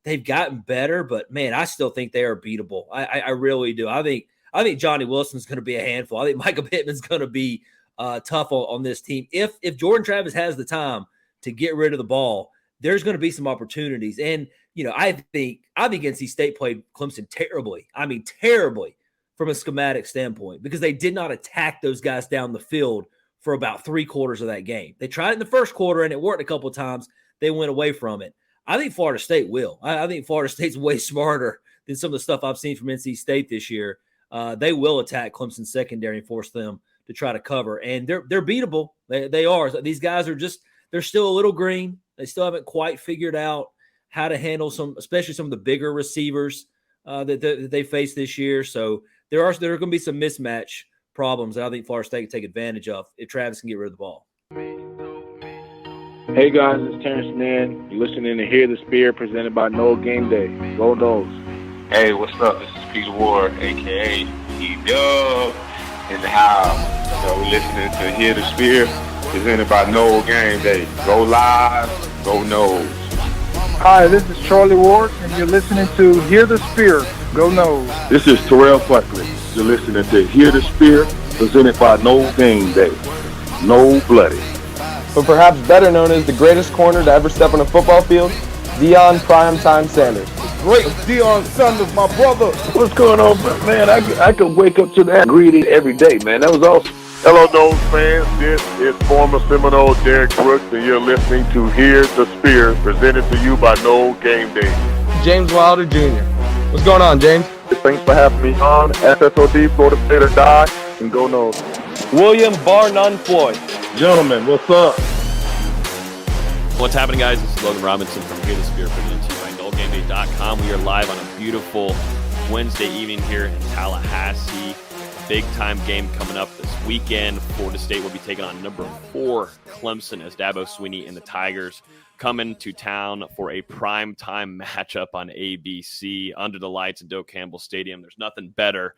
they've gotten better, but man, I still think they are beatable. I really do. I think Johnny Wilson's going to be a handful. I think Michael Pittman's going to be tough on this team. If Jordan Travis has the time to get rid of the ball, there's going to be some opportunities. And I think NC State played Clemson terribly. I mean, terribly from a schematic standpoint, because they did not attack those guys down the field for about 3/4 of that game. They tried it in the first quarter and it worked a couple of times. They went away from it. I think Florida State will. I think Florida State's way smarter than some of the stuff I've seen from NC State this year. They will attack Clemson's secondary and force them to try to cover. And they're beatable. They are. These guys are they're still a little green. They still haven't quite figured out how to handle especially some of the bigger receivers that they face this year. So there are going to be some mismatch problems that I think Florida State can take advantage of if Travis can get rid of the ball. Hey guys, it's Terrence Nan. You're listening to Hear the Spear, presented by Noel Game Day. Go Noles. Hey, what's up? This is Peter Ward, a.k.a. E-Dub, in the house. So we're listening to Hear the Spear, presented by Noel Game Day. Go Live, go Noles. Hi, this is Charlie Ward, and you're listening to Hear the Spear, go Noles. This is Terrell Buckley. You're listening to Hear the Spear, presented by Noel Game Day. No Bloody. But perhaps better known as the greatest corner to ever step on a football field, Deion Primetime Sanders. Great Deion Sanders, my brother. What's going on, man? I could wake up to that greeting every day, man. That was awesome. Hello, Noles fans. This is former Seminole Derek Brooks, and you're listening to Hear the Spear, presented to you by Noel Game Day. James Wilder Jr. What's going on, James? Thanks for having me on. SSOD, Florida State or Die, and go Noles. William Bar None Floyd. Gentlemen, what's up? What's happening, guys? This is Logan Robinson from Hear the Spear, presented to you by NoelGameDay.com. We are live on a beautiful Wednesday evening here in Tallahassee. Big-time game coming up this weekend. Florida State will be taking on number 4 Clemson as Dabo Swinney and the Tigers coming to town for a prime-time matchup on ABC under the lights in Doe Campbell Stadium. There's nothing better.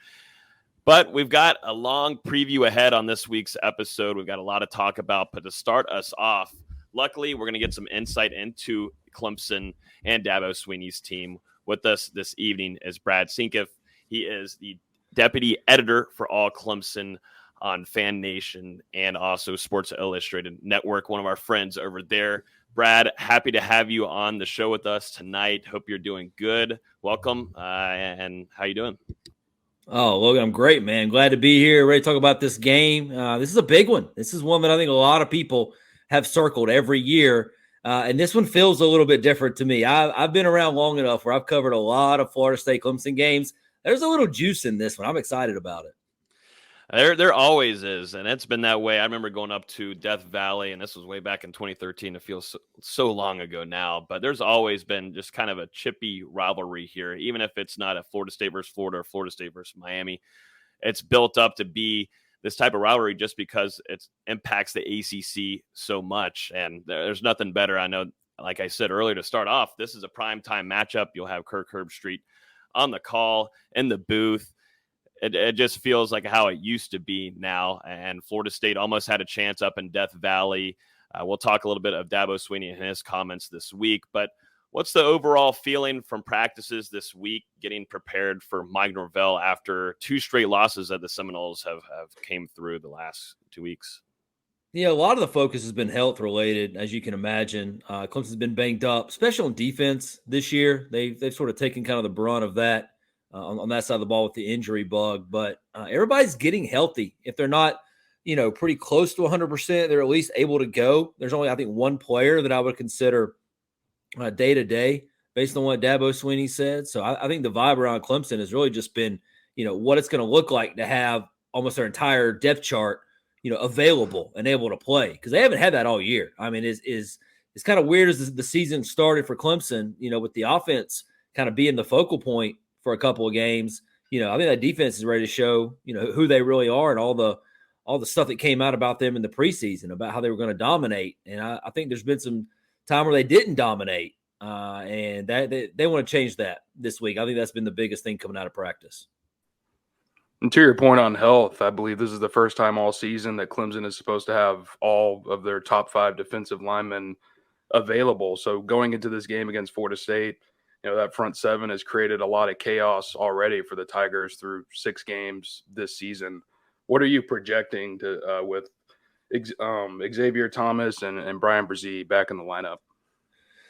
But we've got a long preview ahead on this week's episode. We've got a lot to talk about. But to start us off, luckily, we're going to get some insight into Clemson and Dabo Swinney's team. With us this evening is Brad Senkiw. He is the deputy editor for AllClemson on Fan Nation and also Sports Illustrated Network, one of our friends over there. Brad, happy to have you on the show with us tonight. Hope you're doing good. Welcome, and how you doing? Oh, Logan, I'm great, man. Glad to be here. Ready to talk about this game. This is a big one. This is one that I think a lot of people have circled every year. And this one feels a little bit different to me. I've been around long enough where I've covered a lot of Florida State Clemson games. There's a little juice in this one. I'm excited about it. There always is, and it's been that way. I remember going up to Death Valley, and this was way back in 2013. It feels so long ago now, but there's always been just kind of a chippy rivalry here, even if it's not a Florida State versus Florida or Florida State versus Miami. It's built up to be this type of rivalry just because it impacts the ACC so much, and there's nothing better. I know, like I said earlier, to start off, this is a primetime matchup. You'll have Kirk Herbstreit on the call in the booth. It just feels like how it used to be now, and Florida State almost had a chance up in Death Valley. We'll talk a little bit of Dabo Swinney and his comments this week, but what's the overall feeling from practices this week, getting prepared for Mike Norvell after 2 straight losses that the Seminoles have came through the last 2 weeks? Yeah, a lot of the focus has been health related, as you can imagine. Clemson's been banged up, especially on defense this year. They've sort of taken kind of the brunt of that. On that side of the ball with the injury bug, but everybody's getting healthy. If they're not, pretty close to 100%, they're at least able to go. There's only, I think, one player that I would consider day to day based on what Dabo Swinney said. So I think the vibe around Clemson has really just been, what it's going to look like to have almost their entire depth chart, available and able to play, because they haven't had that all year. I mean, it's kind of weird as the season started for Clemson, with the offense kind of being the focal point for a couple of games. I think that defense is ready to show, who they really are, and all the stuff that came out about them in the preseason about how they were going to dominate. And I think there's been some time where they didn't dominate, and that they want to change that this week. I think that's been the biggest thing coming out of practice. And to your point on health, I believe this is the first time all season that Clemson is supposed to have all of their top 5 defensive linemen available. So going into this game against Florida State, That front seven has created a lot of chaos already for the Tigers through 6 games this season. What are you projecting to with Xavier Thomas and Brian Brzee back in the lineup?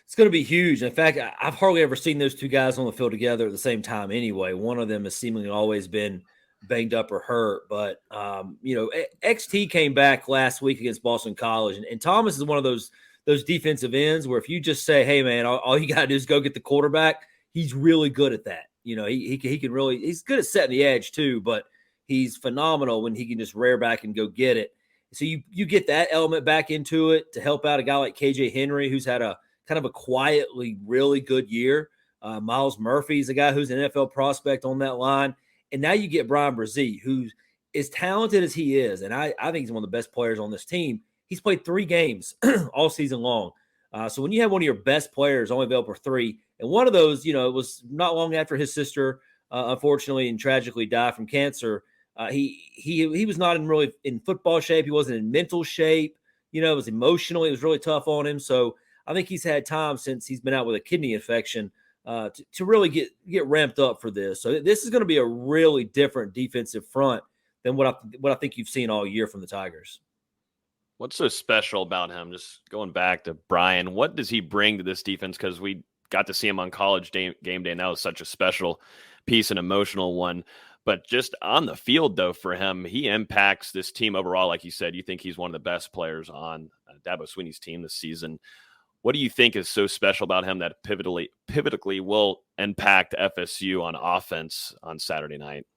It's going to be huge. In fact, I've hardly ever seen those two guys on the field together at the same time anyway. One of them has seemingly always been banged up or hurt. But, XT came back last week against Boston College. And Thomas is one of those defensive ends where if you just say, hey, man, all you got to do is go get the quarterback, he's really good at that. He can really – he's good at setting the edge too, but he's phenomenal when he can just rear back and go get it. So you get that element back into it to help out a guy like KJ Henry, who's had a kind of a quietly really good year. Miles Murphy's a guy who's an NFL prospect on that line. And now you get Brian Brzee, who's as talented as he is, and I think he's one of the best players on this team. He's played 3 games all season long. So when you have one of your best players only available for 3, and one of those, it was not long after his sister, unfortunately and tragically died from cancer. He was not really in football shape. He wasn't in mental shape. It was emotional. It was really tough on him. So I think he's had time since he's been out with a kidney infection to really get ramped up for this. So this is going to be a really different defensive front than what I think you've seen all year from the Tigers. What's so special about him? Just going back to Brian, what does he bring to this defense? Because we got to see him on College game day, and that was such a special piece, an emotional one. But just on the field, though, for him, he impacts this team overall. Like you said, you think he's one of the best players on Dabo Swinney's team this season. What do you think is so special about him that pivotally will impact FSU on offense on Saturday night?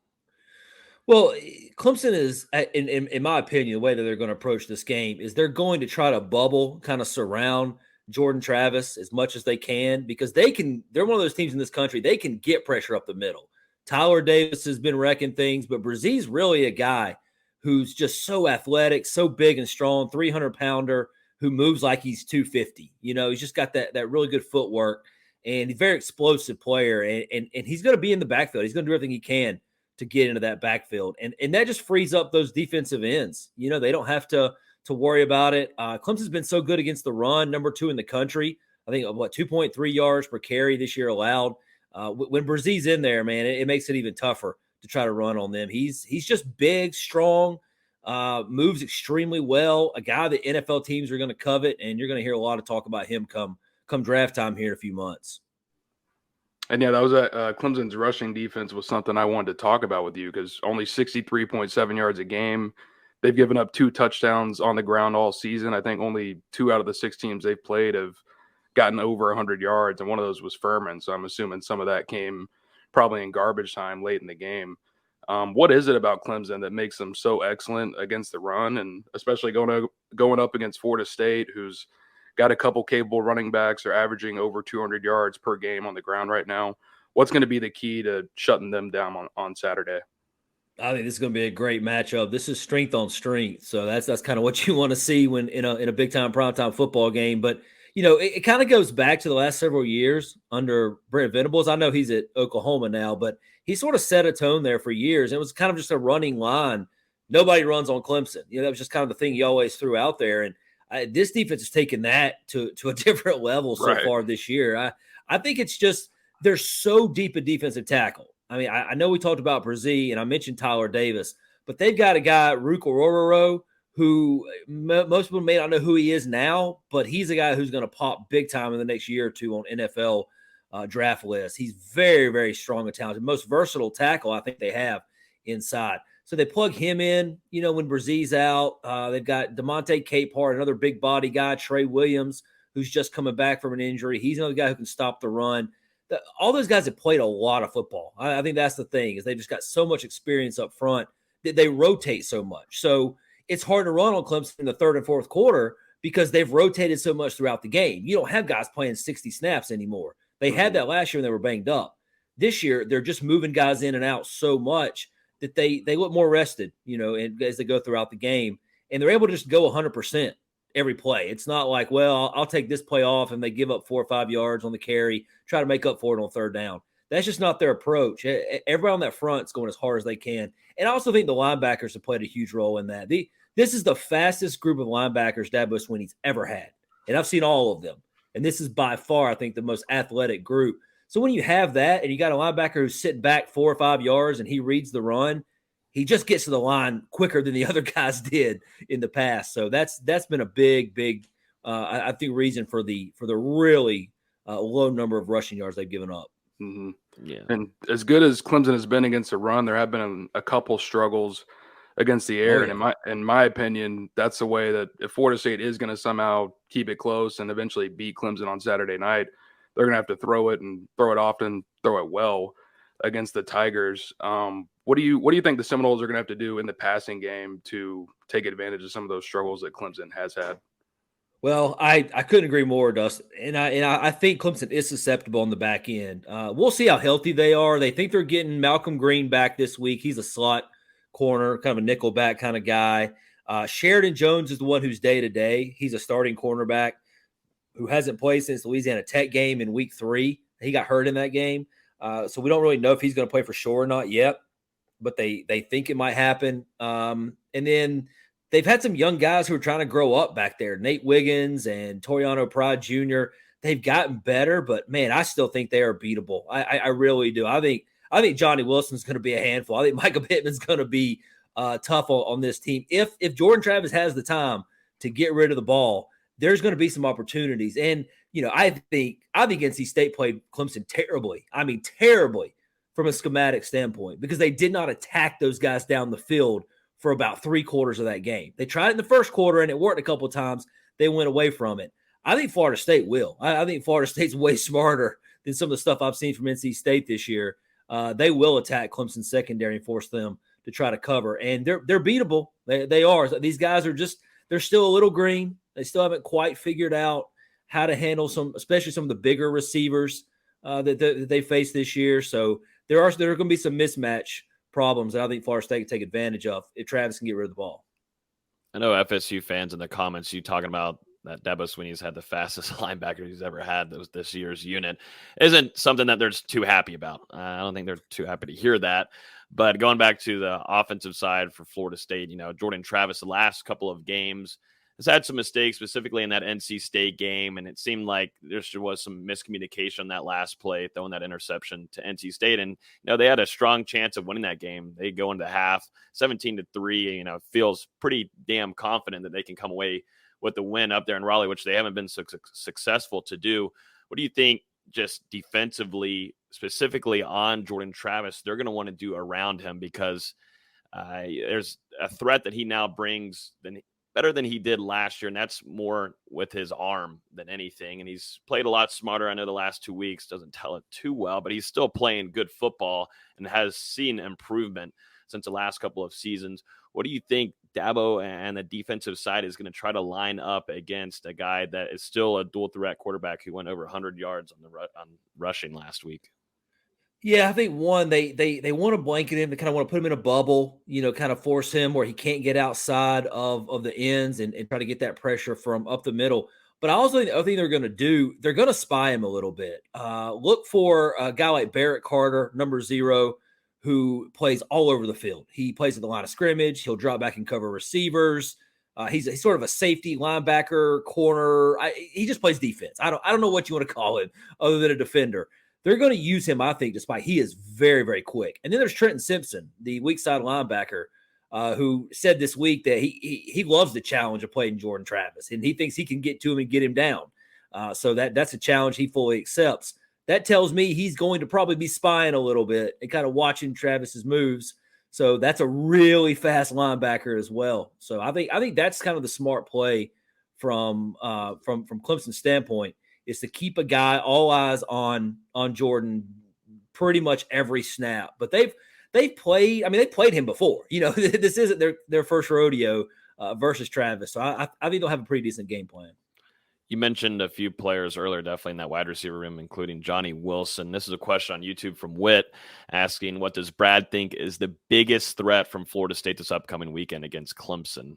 Well, Clemson is, in my opinion, the way that they're going to approach this game is they're going to try to bubble, kind of surround Jordan Travis as much as they can, because they're one of those teams in this country, they can get pressure up the middle. Tyler Davis has been wrecking things, but Brzee's really a guy who's just so athletic, so big and strong, 300-pounder, who moves like he's 250. He's just got that really good footwork, and he's a very explosive player, and he's going to be in the backfield. He's going to do everything he can to get into that backfield. And that just frees up those defensive ends. They don't have to worry about it. Clemson's been so good against the run, number 2 in the country. I think, 2.3 yards per carry this year allowed. When Brzee's in there, man, it makes it even tougher to try to run on them. He's just big, strong, moves extremely well, a guy that NFL teams are going to covet, and you're going to hear a lot of talk about him come draft time here in a few months. And yeah, that was Clemson's rushing defense was something I wanted to talk about with you, because only 63.7 yards a game. They've given up 2 touchdowns on the ground all season. I think only 2 out of the 6 teams they've played have gotten over 100 yards, and one of those was Furman. So I'm assuming some of that came probably in garbage time late in the game. What is it about Clemson that makes them so excellent against the run, and especially going up against Florida State, who's got a couple capable running backs, are averaging over 200 yards per game on the ground right now? What's going to be the key to shutting them down on Saturday? I think this is going to be a great matchup. This is strength on strength. So that's kind of what you want to see when in a big time primetime football game. But it kind of goes back to the last several years under Brent Venables. I know he's at Oklahoma now, but he sort of set a tone there for years. It was kind of just a running line. Nobody runs on Clemson. That was just kind of the thing he always threw out there. And this defense has taken that to a different level so far this year. I think it's just they're so deep at defensive tackle. I mean, I know we talked about Brzee, and I mentioned Tyler Davis, but they've got a guy, Ruke Orororo, who most people may not know who he is now, but he's a guy who's going to pop big time in the next year or two on NFL draft lists. He's very, very strong and talented. Most versatile tackle I think they have inside. So they plug him in, when Brzee's out. They've got DeMonte Capehart, another big body guy, Trey Williams, who's just coming back from an injury. He's another guy who can stop the run. All those guys have played a lot of football. I think that's the thing, is they just got so much experience up front that they rotate so much. So it's hard to run on Clemson in the third and fourth quarter because they've rotated so much throughout the game. You don't have guys playing 60 snaps anymore. They had that last year when they were banged up. This year, they're just moving guys in and out so much that they look more rested, as they go throughout the game. And they're able to just go 100% every play. It's not like, well, I'll take this play off and they give up 4 or 5 yards on the carry, try to make up for it on third down. That's just not their approach. Everybody on that front is going as hard as they can. And I also think the linebackers have played a huge role in that. This is the fastest group of linebackers Dabo Swinney's ever had. And I've seen all of them. And this is by far, I think, the most athletic group. So when you have that and you got a linebacker who's sitting back 4 or 5 yards and he reads the run, he just gets to the line quicker than the other guys did in the past. So that's been a big, I think, reason for the really low number of rushing yards they've given up. Mm-hmm. Yeah. And as good as Clemson has been against the run, there have been a couple struggles against the air. And in my opinion, that's the way that if Florida State is going to somehow keep it close and eventually beat Clemson on Saturday night, they're going to have to throw it often, throw it well against the Tigers. What do you think the Seminoles are going to have to do in the passing game to take advantage of some of those struggles that Clemson has had? Well, I couldn't agree more, Dustin. And I think Clemson is susceptible on the back end. We'll see how healthy they are. They think they're getting Malcolm Green back this week. He's a slot corner, kind of a nickel back kind of guy. Sheridan Jones is the one who's day-to-day. He's a starting cornerback who hasn't played since Louisiana Tech game in week 3. He got hurt in that game. So we don't really know if he's going to play for sure or not yet, but they think it might happen. And then they've had some young guys who are trying to grow up back there. Nate Wiggins and Toriano Pride Jr. They've gotten better, but man, I still think they are beatable. I really do. I think Johnny Wilson's going to be a handful. I think Michael Pittman's going to be tough on this team. If Jordan Travis has the time to get rid of the ball, there's going to be some opportunities. And I think NC State played Clemson terribly. I mean, terribly from a schematic standpoint, because they did not attack those guys down the field for about 3/4 of that game. They tried it in the first quarter and it worked a couple of times. They went away from it. I think Florida State will. I think Florida State's way smarter than some of the stuff I've seen from NC State this year. They will attack Clemson's secondary and force them to try to cover. And they're beatable. They are. These guys are they're still a little green. They still haven't quite figured out how to handle especially some of the bigger receivers that they face this year. So there are going to be some mismatch problems that I think Florida State can take advantage of if Travis can get rid of the ball. I know FSU fans in the comments, you talking about that Dabo Swinney's had the fastest linebacker he's ever had this year's unit isn't something that they're too happy about. I don't think they're too happy to hear that. But going back to the offensive side for Florida State, Jordan Travis, the last couple of games, has had some mistakes, specifically in that NC State game, and it seemed like there was some miscommunication on that last play, throwing that interception to NC State. And they had a strong chance of winning that game. They go into half 17-3. Feels pretty damn confident that they can come away with the win up there in Raleigh, which they haven't been so successful to do. What do you think, just defensively, specifically on Jordan Travis, they're going to want to do around him, because there's a threat that he now brings better than he did last year, and that's more with his arm than anything. And he's played a lot smarter. I know the last 2 weeks doesn't tell it too well, but he's still playing good football and has seen improvement since the last couple of seasons. What do you think Dabo and the defensive side is going to try to line up against a guy that is still a dual threat quarterback who went over 100 yards on rushing last week? Yeah, I think one, they want to blanket him. They kind of want to put him in a bubble, kind of force him where he can't get outside of the ends and try to get that pressure from up the middle. But I also think the other thing they're going to spy him a little bit. Look for a guy like Barrett Carter, number 0, who plays all over the field. He plays at the line of scrimmage. He'll drop back and cover receivers. He's sort of a safety, linebacker, corner. He just plays defense. I don't know what you want to call him other than a defender. They're going to use him, I think, despite he is very, very quick. And then there's Trenton Simpson, the weak side linebacker, who said this week that he loves the challenge of playing Jordan Travis, and he thinks he can get to him and get him down. So that's a challenge he fully accepts. That tells me he's going to probably be spying a little bit and kind of watching Travis's moves. So that's a really fast linebacker as well. So I think that's kind of the smart play from Clemson's standpoint, is to keep a guy all eyes on Jordan pretty much every snap. But they've played him before. This isn't their first rodeo versus Travis. So I think they'll have a pretty decent game plan. You mentioned a few players earlier, definitely in that wide receiver room, including Johnny Wilson. This is a question on YouTube from Witt asking, what does Brad think is the biggest threat from Florida State this upcoming weekend against Clemson?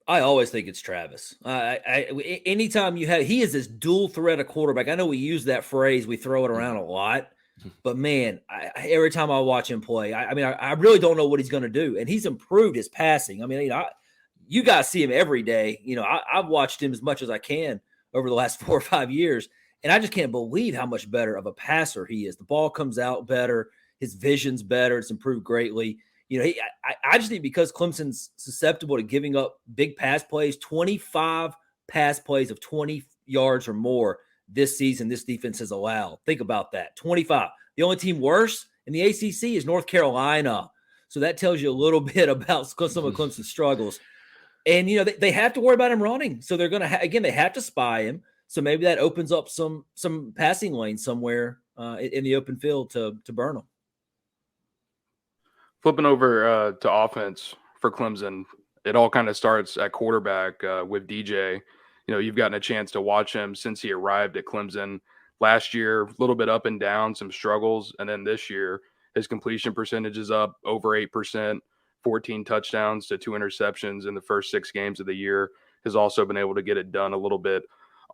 I always think it's Travis. Anytime he is this dual threat of quarterback. I know we use that phrase, we throw it around a lot, but man, every time I watch him play, I really don't know what he's going to do. And he's improved his passing. You guys see him every day. I've watched him as much as I can over the last 4 or 5 years, And I just can't believe how much better of a passer he is. The ball comes out better. His vision's better. It's improved greatly. I just think because Clemson's susceptible to giving up big pass plays, 25 pass plays of 20 yards or more this season, this defense has allowed. Think about that, 25. The only team worse in the ACC is North Carolina. So that tells you a little bit about some of Clemson's struggles. And, they have to worry about him running. So they're going to, they have to spy him. So maybe that opens up some passing lanes somewhere in the open field to burn them. Flipping over to offense for Clemson, it all kind of starts at quarterback with DJ. You've gotten a chance to watch him since he arrived at Clemson. Last year, a little bit up and down, some struggles. And then this year, his completion percentage is up over 8%, 14 touchdowns to 2 interceptions in the first 6 games of the year. Has also been able to get it done a little bit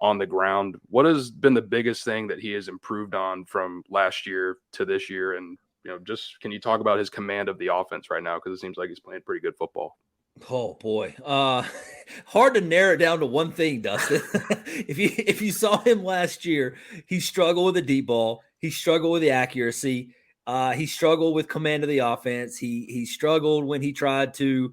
on the ground. What has been the biggest thing that he has improved on from last year to this year? And just can you talk about his command of the offense right now? Because it seems like he's playing pretty good football. Oh boy, hard to narrow it down to one thing, Dustin. If you saw him last year, he struggled with the deep ball. He struggled with the accuracy. He struggled with command of the offense. He struggled when he tried to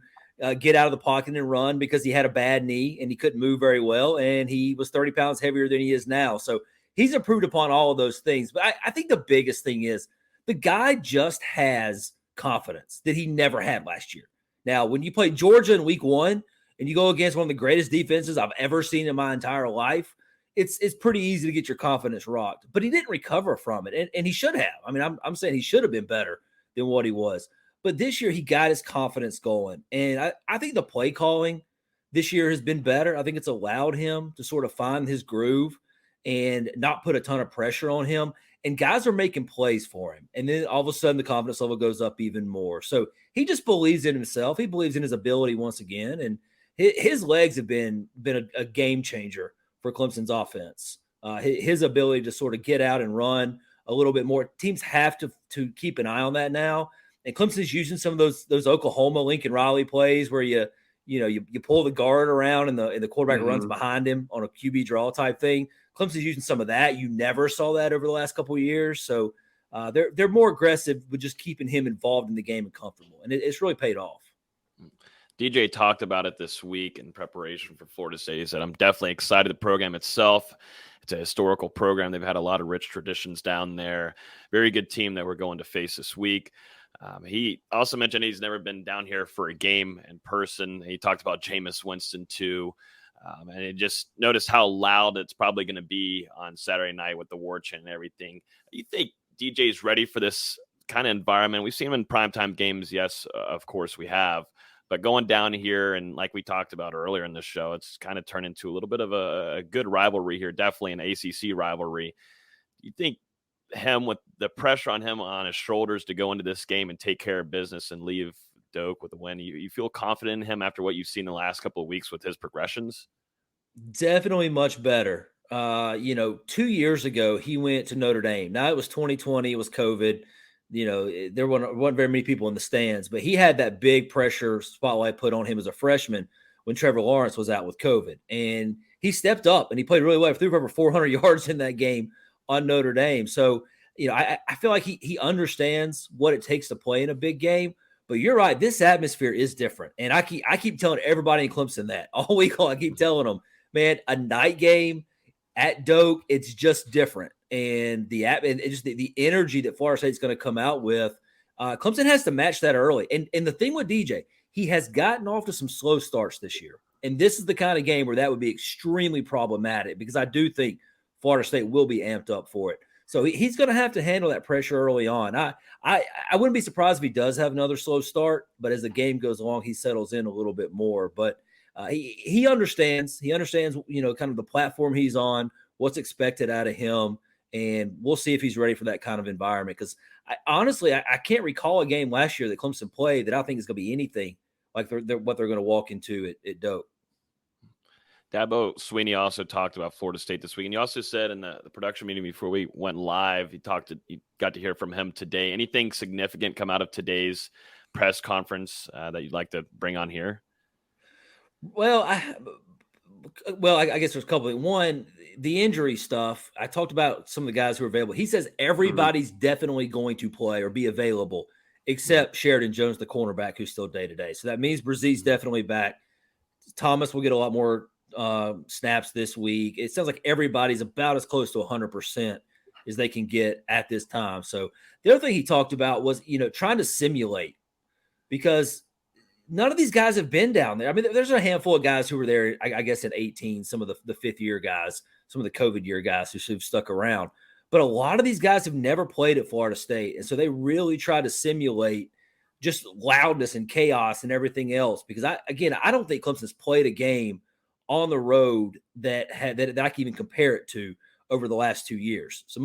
get out of the pocket and run because he had a bad knee and he couldn't move very well. And he was 30 pounds heavier than he is now. So he's improved upon all of those things. But I think the biggest thing is the guy just has confidence that he never had last year. Now, when you play Georgia in week 1 and you go against one of the greatest defenses I've ever seen in my entire life, it's pretty easy to get your confidence rocked. But he didn't recover from it, and he should have. I mean, I'm saying he should have been better than what he was. But this year, he got his confidence going. And I think the play calling this year has been better. I think it's allowed him to sort of find his groove and not put a ton of pressure on him. And guys are making plays for him. And then all of a sudden the confidence level goes up even more. So he just believes in himself. He believes in his ability once again. And his legs have been a game changer for Clemson's offense. His ability to sort of get out and run a little bit more. Teams have to keep an eye on that now. And Clemson's using some of those Oklahoma Lincoln Riley plays where you pull the guard around and the quarterback runs behind him on a QB draw type thing. Clemson's using some of that. You never saw that over the last couple of years. So they're more aggressive with just keeping him involved in the game and comfortable. And it's really paid off. DJ talked about it this week in preparation for Florida State. He said, I'm definitely excited. The program itself, it's a historical program. They've had a lot of rich traditions down there. Very good team that we're going to face this week. He also mentioned he's never been down here for a game in person. He talked about Jameis Winston too. And he just noticed how loud it's probably going to be on Saturday night with the war chant and everything. You think DJ is ready for this kind of environment? We've seen him in primetime games. Yes, of course we have. But going down here, and like we talked about earlier in the show, it's kind of turned into a little bit of a good rivalry here, definitely an ACC rivalry. You think him with the pressure on him on his shoulders to go into this game and take care of business and leave Doak with a win, you feel confident in him after what you've seen the last couple of weeks with his progressions? Definitely much better. 2 years ago, he went to Notre Dame. Now it was 2020, it was COVID. There wasn't very many people in the stands, but he had that big pressure spotlight put on him as a freshman when Trevor Lawrence was out with COVID. And he stepped up and he played really well. He threw for over 400 yards in that game on Notre Dame. So, I feel like he understands what it takes to play in a big game. But you're right, this atmosphere is different. And I keep telling everybody in Clemson that all week long. I keep telling them, man, a night game at Doak, it's just different. And the energy that Florida State's going to come out with, Clemson has to match that early. And the thing with DJ, he has gotten off to some slow starts this year. And this is the kind of game where that would be extremely problematic because I do think Florida State will be amped up for it. So he's going to have to handle that pressure early on. I wouldn't be surprised if he does have another slow start, but as the game goes along, he settles in a little bit more. But he understands. He understands, kind of the platform he's on, what's expected out of him, and we'll see if he's ready for that kind of environment. Because honestly, I can't recall a game last year that Clemson played that I think is going to be anything like what they're going to walk into at Doak. Dabo Swinney also talked about Florida State this week. And you also said in the production meeting before we went live, you got to hear from him today. Anything significant come out of today's press conference that you'd like to bring on here? Well, Well, I guess there's a couple. One, the injury stuff. I talked about some of the guys who are available. He says everybody's definitely going to play or be available, except Sheridan Jones, the cornerback, who's still day-to-day. So that means Brzez's definitely back. Thomas will get a lot more snaps this week. It sounds like everybody's about as close to 100% as they can get at this time. So the other thing he talked about was, trying to simulate, because none of these guys have been down there. I mean, there's a handful of guys who were there, I guess, at 18, some of the fifth-year guys, some of the COVID year guys who've stuck around. But a lot of these guys have never played at Florida State, and so they really try to simulate just loudness and chaos and everything else. Because, I don't think Clemson's played a game on the road that I can even compare it to over the last 2 years. So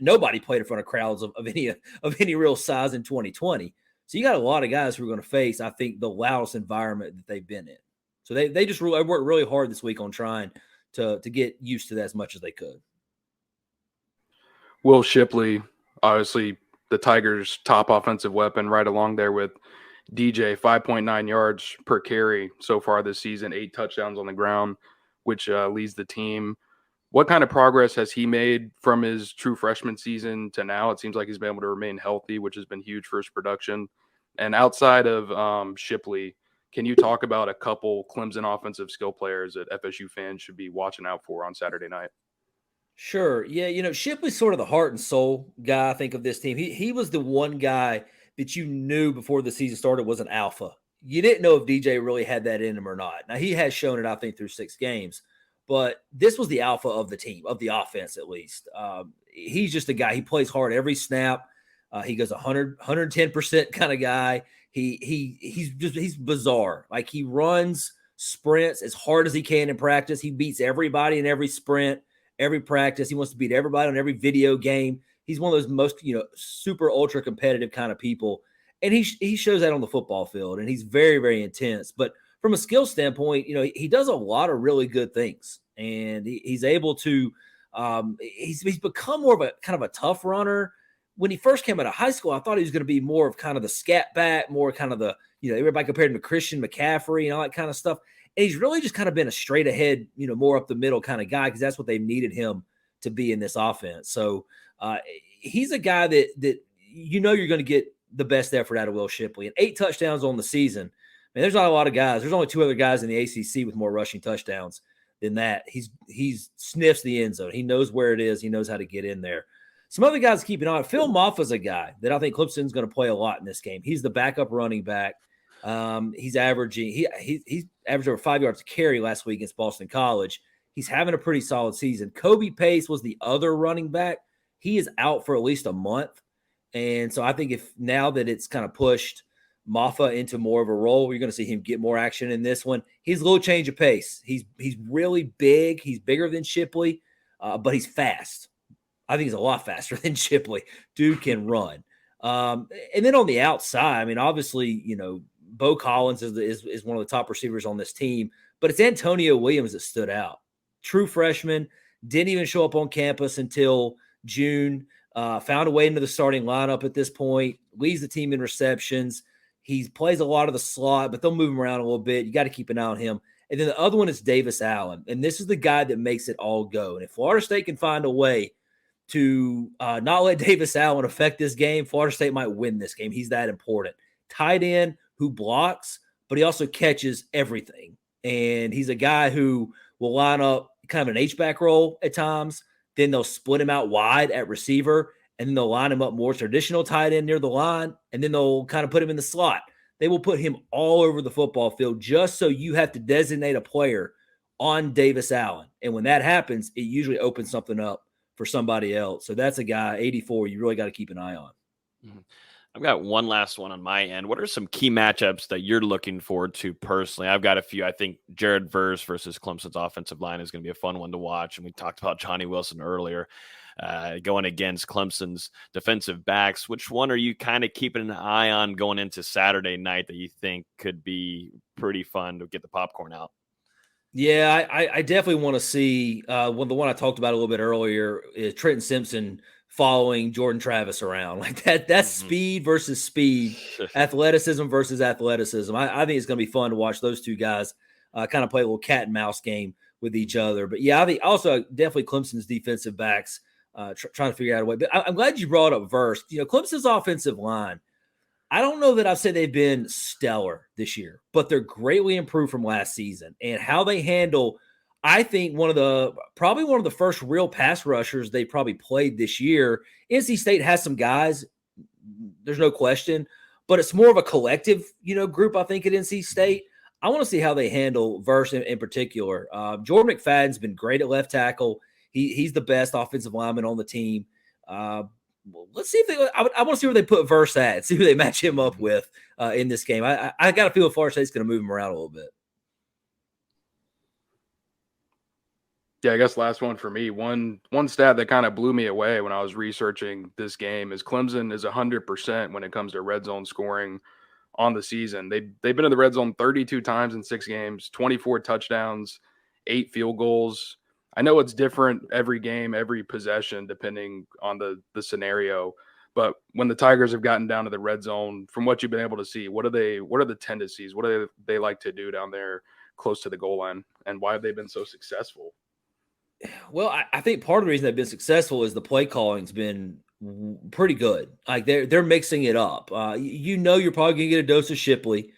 nobody played in front of crowds of any real size in 2020. So you got a lot of guys who are going to face, I think, the loudest environment that they've been in. So they just worked really hard this week on trying to get used to that as much as they could. Will Shipley, obviously the Tigers' top offensive weapon, right along there with DJ, 5.9 yards per carry so far this season, 8 touchdowns on the ground, which leads the team. What kind of progress has he made from his true freshman season to now? It seems like he's been able to remain healthy, which has been huge for his production. And outside of Shipley, can you talk about a couple Clemson offensive skill players that FSU fans should be watching out for on Saturday night? Sure. Yeah, Shipley's sort of the heart and soul guy, I think, of this team. He was the one guy that you knew before the season started was an alpha. You didn't know if DJ really had that in him or not. Now, he has shown it, I think, through 6 games. But this was the alpha of the team, of the offense at least. He's just a guy. He plays hard every snap. He goes 110% kind of guy. He's bizarre. Like, he runs sprints as hard as he can in practice. He beats everybody in every sprint, every practice. He wants to beat everybody on every video game. He's one of those most, super ultra competitive kind of people. And he shows that on the football field, and he's very, very intense. But from a skill standpoint, he does a lot of really good things, and he's able to he's become more of a kind of a tough runner. When he first came out of high school, I thought he was going to be more of kind of the scat back, more kind of the, everybody compared him to Christian McCaffrey and all that kind of stuff. And he's really just kind of been a straight ahead, more up the middle kind of guy, because that's what they've needed him to be in this offense. So he's a guy that you're going to get the best effort out of Will Shipley. And 8 touchdowns on the season. Man, there's not a lot of guys. There's only 2 other guys in the ACC with more rushing touchdowns than that. He's sniffs the end zone. He knows where it is. He knows how to get in there. Some other guys to keep an eye on. Phil Maffa's a guy that I think Clemson's going to play a lot in this game. He's the backup running back. He's averaging over 5 yards a carry last week against Boston College. He's having a pretty solid season. Kobe Pace was the other running back. He is out for at least a month. And so I think if now that it's kind of pushed Maffa into more of a role, you're going to see him get more action in this one. He's a little change of pace. He's really big. He's bigger than Shipley, but he's fast. I think he's a lot faster than Shipley. Dude can run. And then on the outside, I mean, obviously, Bo Collins is one of the top receivers on this team, but it's Antonio Williams that stood out. True freshman, didn't even show up on campus until June, found a way into the starting lineup at this point, leads the team in receptions. He plays a lot of the slot, but they'll move him around a little bit. You got to keep an eye on him. And then the other one is Davis Allen, and this is the guy that makes it all go. And if Florida State can find a way to not let Davis Allen affect this game, Florida State might win this game. He's that important. Tight end who blocks, but he also catches everything. And he's a guy who will line up kind of an H-back role at times. Then they'll split him out wide at receiver, and then they'll line him up more traditional tight end near the line, and then they'll kind of put him in the slot. They will put him all over the football field just so you have to designate a player on Davis Allen. And when that happens, it usually opens something up for somebody else. So that's a guy, 84, you really got to keep an eye on. Mm-hmm. I've got one last one on my end. What are some key matchups that you're looking forward to personally? I've got a few. I think Jared Verse versus Clemson's offensive line is going to be a fun one to watch. And we talked about Johnny Wilson earlier going against Clemson's defensive backs. Which one are you kind of keeping an eye on going into Saturday night that you think could be pretty fun to get the popcorn out? Yeah, I definitely want to see the one I talked about a little bit earlier is Trenton Simpson following Jordan Travis around. Like that's speed versus speed, athleticism versus athleticism. I think it's going to be fun to watch those two guys kind of play a little cat and mouse game with each other. But yeah, I think also definitely Clemson's defensive backs trying to figure out a way. But I'm glad you brought up Verse. Clemson's offensive line, I don't know that I've said they've been stellar this year, but they're greatly improved from last season. And how they handle, I think, probably one of the first real pass rushers they probably played this year. NC State has some guys, there's no question, but it's more of a collective, group, I think, at NC State. I want to see how they handle Verse in particular. Jordan McFadden's been great at left tackle. He's the best offensive lineman on the team. Let's see if I want to see where they put Verse at, see who they match him up with in this game. I got a feel Florida State's going to move him around a little bit. Yeah, I guess last one for me. One stat that kind of blew me away when I was researching this game is Clemson is 100% when it comes to red zone scoring on the season. They've been in the red zone 32 times in 6 games, 24 touchdowns, 8 field goals. I know it's different every game, every possession, depending on the scenario. But when the Tigers have gotten down to the red zone, from what you've been able to see, what are the tendencies? What do they like to do down there close to the goal line? And why have they been so successful? Well, I think part of the reason they've been successful is the play calling's been pretty good. Like they're mixing it up. You're probably gonna get a dose of Shipley,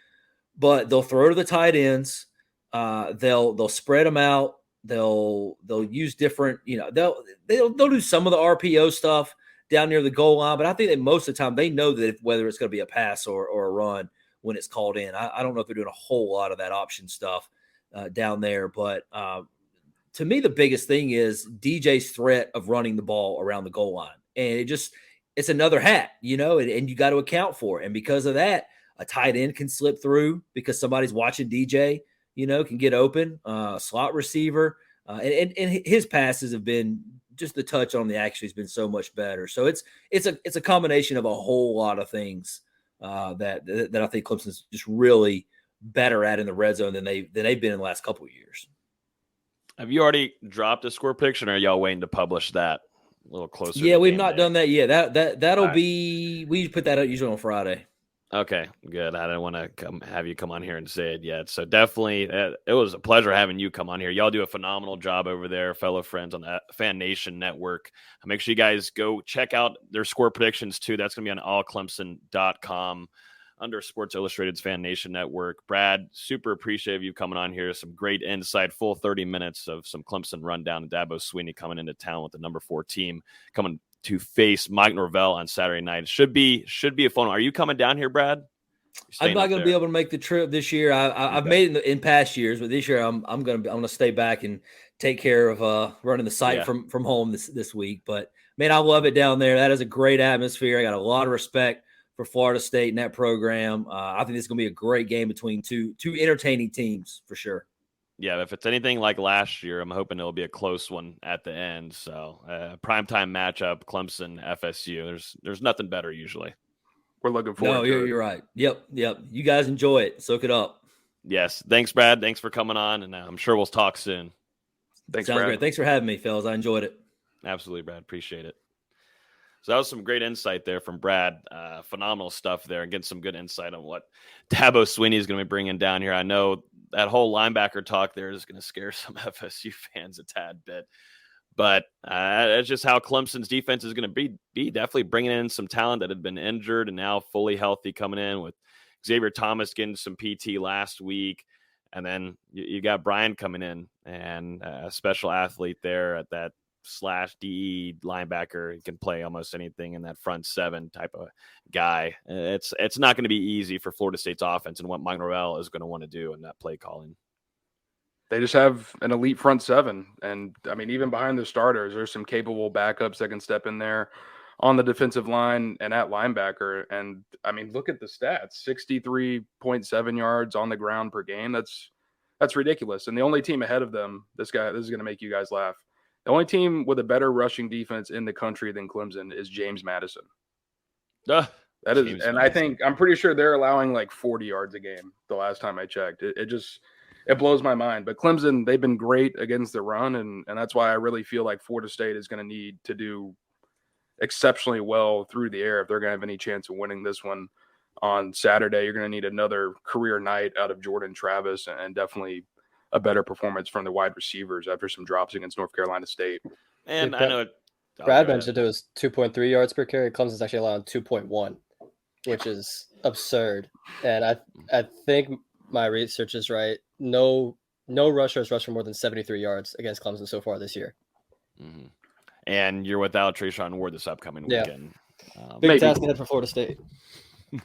but they'll throw to the tight ends. They'll spread them out. They'll use different. They'll do some of the RPO stuff down near the goal line, but I think that most of the time they know that whether it's going to be a pass or a run when it's called in. I don't know if they're doing a whole lot of that option stuff down there, but. To me, the biggest thing is DJ's threat of running the ball around the goal line. And it's another hat, and you got to account for it. And because of that, a tight end can slip through because somebody's watching DJ, can get open, slot receiver. And his passes have been just the touch on the action has been so much better. So it's a combination of a whole lot of things that I think Clemson's just really better at in the red zone than they've been in the last couple of years. Have you already dropped a score prediction, or are y'all waiting to publish that a little closer? Yeah, we've not done that yet. That'll be – we put that out usually on Friday. Okay, good. I didn't want to have you come on here and say it yet. So definitely it was a pleasure having you come on here. Y'all do a phenomenal job over there, fellow friends on the Fan Nation Network. Make sure you guys go check out their score predictions too. That's going to be on allclemson.com. Under Sports Illustrated's Fan Nation Network. Brad, super appreciative you coming on here. Some great insight, full 30 minutes of some Clemson rundown. Dabo Swinney coming into town with the number 4 team, coming to face Mike Norvell on Saturday night. Should be a fun one. Are you coming down here, Brad? I'm not going to be able to make the trip this year. I've made it in past years, but this year I'm going to stay back and take care of running the site from home this week. But man, I love it down there. That is a great atmosphere. I got a lot of respect for Florida State and that program. I think this is going to be a great game between two entertaining teams for sure. Yeah, if it's anything like last year, I'm hoping it'll be a close one at the end. So primetime matchup, Clemson, FSU. There's nothing better usually. We're looking forward to it. You're right. Yep. You guys enjoy it. Soak it up. Yes. Thanks, Brad. Thanks for coming on, and I'm sure we'll talk soon. Thanks, Sounds Brad. great. Thanks for having me, fellas. I enjoyed it. Absolutely, Brad. Appreciate it. So that was some great insight there from Brad. Phenomenal stuff there, and getting some good insight on what Dabo Swinney is going to be bringing down here. I know that whole linebacker talk there is going to scare some FSU fans a tad bit, but that's just how Clemson's defense is going to be definitely bringing in some talent that had been injured and now fully healthy coming in, with Xavier Thomas getting some PT last week. And then you got Brian coming in, and a special athlete there at that /DE linebacker. He can play almost anything in that front 7 type of guy. It's not going to be easy for Florida State's offense and what Mike Norvell is going to want to do in that play calling. They just have an elite front 7. And I mean, even behind the starters, there's some capable backups that can step in there on the defensive line and at linebacker. And I mean, look at the stats, 63.7 yards on the ground per game. That's ridiculous. And the only team ahead of them, this is going to make you guys laugh. The only team with a better rushing defense in the country than Clemson is James Madison. I'm pretty sure they're allowing like 40 yards a game the last time I checked. It blows my mind. But Clemson, they've been great against the run, and that's why I really feel like Florida State is going to need to do exceptionally well through the air if they're going to have any chance of winning this one on Saturday. You're going to need another career night out of Jordan Travis, and definitely a better performance from the wide receivers after some drops against North Carolina State. And I know Brad mentioned it was 2.3 yards per carry. Clemson's actually allowing 2.1, which is absurd. And I think my research is right. No rusher has rushed for more than 73 yards against Clemson so far this year. Mm-hmm. And you're without Trayshawn Ward this upcoming weekend. Big task ahead for Florida State.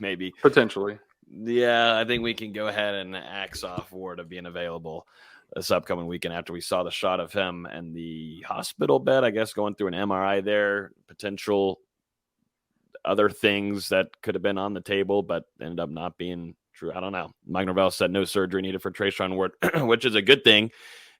Maybe. Potentially. Yeah, I think we can go ahead and axe off Ward of being available this upcoming weekend after we saw the shot of him and the hospital bed, I guess, going through an MRI there, potential other things that could have been on the table, but ended up not being true. I don't know. Mike Norvell said no surgery needed for Trayshawn Ward, which is a good thing. You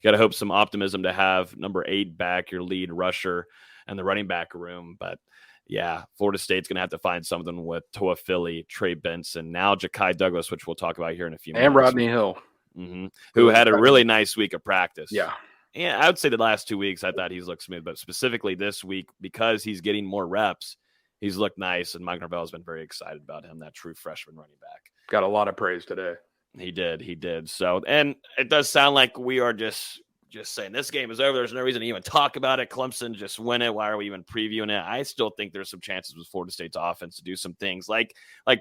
got to hope some optimism to have number 8 back, your lead rusher, and the running back room. But yeah, Florida State's going to have to find something with Toa Philly, Trey Benson, now Ja'Kai Douglas, which we'll talk about here in a few minutes. And Rodney Hill. Mm-hmm. Who had a really nice week of practice. Yeah. Yeah, I would say the last 2 weeks I thought he's looked smooth, but specifically this week, because he's getting more reps, he's looked nice, and Mike Norvell has been very excited about him, that true freshman running back. Got a lot of praise today. He did. So, and it does sound like we are just saying this game is over. There's no reason to even talk about it. Clemson just win it. Why are we even previewing it? I still think there's some chances with Florida State's offense to do some things. Like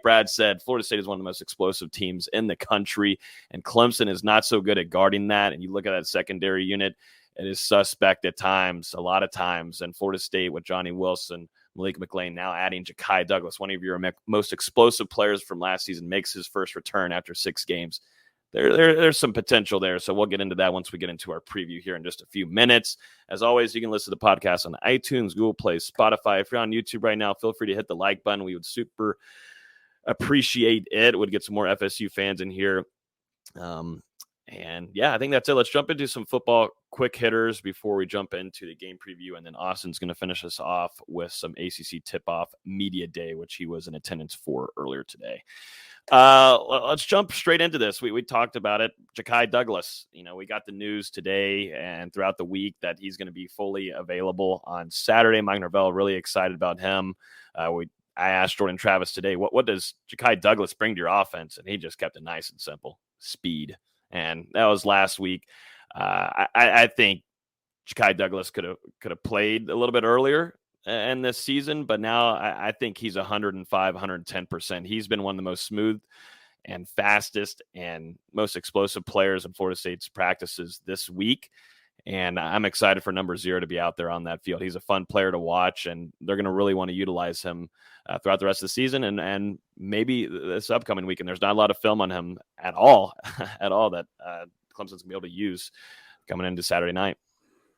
Brad said, Florida State is one of the most explosive teams in the country, and Clemson is not so good at guarding that. And you look at that secondary unit, it is suspect at times, a lot of times. And Florida State with Johnny Wilson, Malik McLean, now adding Ja'Kai Douglas, one of your most explosive players from last season, makes his first return after 6 games. There's some potential there, so we'll get into that once we get into our preview here in just a few minutes. As always, you can listen to the podcast on iTunes, Google Play, Spotify. If you're on YouTube right now, feel free to hit the like button. We would super appreciate it. Would get some more FSU fans in here. And yeah, I think that's it. Let's jump into some football quick hitters before we jump into the game preview. And then Austin's going to finish us off with some ACC tip-off media day, which he was in attendance for earlier today. Let's jump straight into this. We talked about it. Ja'Kai Douglas, we got the news today and throughout the week that he's going to be fully available on Saturday. Mike Norvell really excited about him. I asked Jordan Travis today, what does Ja'Kai Douglas bring to your offense? And he just kept it nice and simple: speed. And that was last week. I think Ja'Kai Douglas could have played a little bit earlier in this season, but now I think he's 105, 110%. He's been one of the most smooth and fastest and most explosive players in Florida State's practices this week. And I'm excited for number 0 to be out there on that field. He's a fun player to watch, and they're going to really want to utilize him throughout the rest of the season and maybe this upcoming weekend. There's not a lot of film on him at all that Clemson's going to be able to use coming into Saturday night.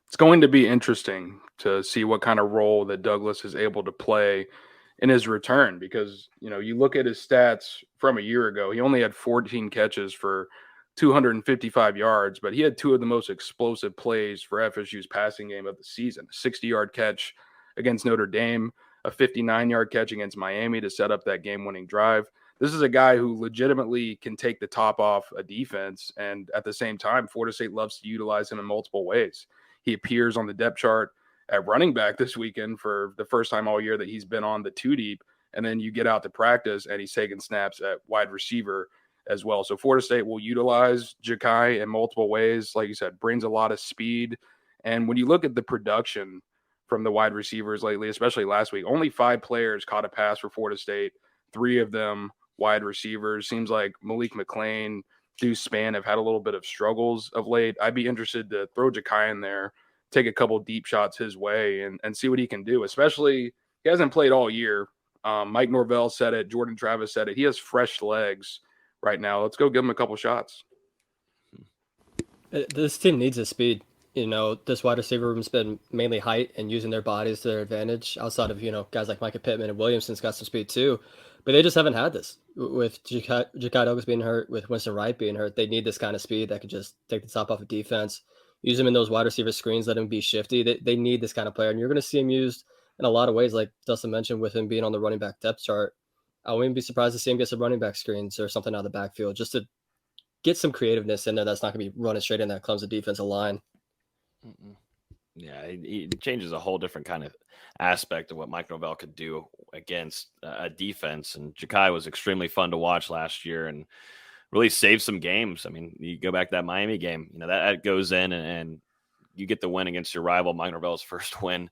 It's going to be interesting to see what kind of role that Douglas is able to play in his return, because, you look at his stats from a year ago, he only had 14 catches for 255 yards, but he had 2 of the most explosive plays for FSU's passing game of the season: a 60-yard catch against Notre Dame, a 59-yard catch against Miami to set up that game-winning drive. This is a guy who legitimately can take the top off a defense, and at the same time, Florida State loves to utilize him in multiple ways. He appears on the depth chart at running back this weekend for the first time all year that he's been on the 2-deep, and then you get out to practice and he's taking snaps at wide receiver as well. So Florida State will utilize Ja'Kai in multiple ways. Like you said, brings a lot of speed. And when you look at the production from the wide receivers lately, especially last week, only 5 players caught a pass for Florida State, 3 of them wide receivers. Seems like Malik McLean, Deuce Spann have had a little bit of struggles of late. I'd be interested to throw Ja'Kai in there, take a couple deep shots his way, and see what he can do. Especially, he hasn't played all year. Mike Norvell said it. Jordan Travis said it. He has fresh legs right now. Let's go give him a couple shots. This team needs his speed. This wide receiver room's been mainly height and using their bodies to their advantage, outside of, guys like Micah Pittman and Williamson's got some speed too. But they just haven't had this. With Ja'Kai Douglas being hurt, with Winston Wright being hurt, they need this kind of speed that could just take the top off of defense, use him in those wide receiver screens, let him be shifty. They need this kind of player. And you're going to see him used in a lot of ways, like Dustin mentioned, with him being on the running back depth chart. I wouldn't be surprised to see him get some running back screens or something out of the backfield just to get some creativeness in there that's not going to be running straight in that Clemson defensive line. Yeah, he changes a whole different kind of aspect of what Mike Norvell could do against a defense. And Ja'Kai was extremely fun to watch last year. And really saved some games. I mean, you go back to that Miami game, that goes in and you get the win against your rival. Mike Norvell's first win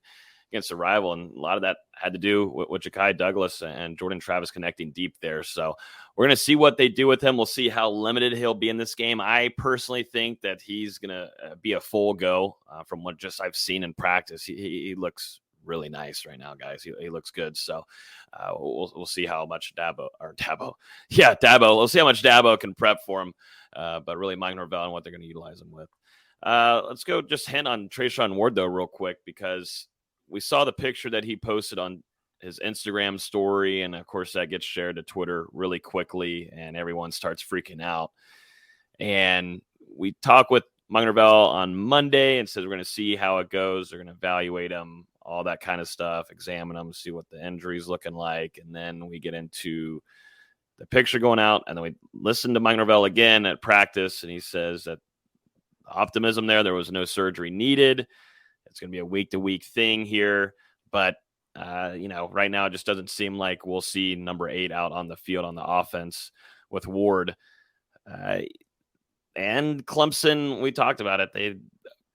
against a rival, and a lot of that had to do with Ja'Kai Douglas and Jordan Travis connecting deep there. So we're going to see what they do with him. We'll see how limited he'll be in this game. I personally think that he's going to be a full go from what just I've seen in practice. He looks really nice right now, guys. He looks good. So we'll see how much Dabo. We'll see how much Dabo can prep for him. But really Mike Norvell and what they're going to utilize him with. Let's go just hint on Treshaun Ward, though, real quick, because we saw the picture that he posted on his Instagram story. And, of course, that gets shared to Twitter really quickly, and everyone starts freaking out. And we talked with Mike Norvell on Monday and says we're going to see how it goes. They're going to evaluate him, all that kind of stuff, examine him, see what the injury's looking like. And then we get into the picture going out, and then we listen to Mike Norvell again at practice, and he says that optimism there was no surgery needed. It's going to be a week-to-week thing here. But, right now it just doesn't seem like we'll see number 8 out on the field on the offense with Ward. And Clemson, we talked about it. They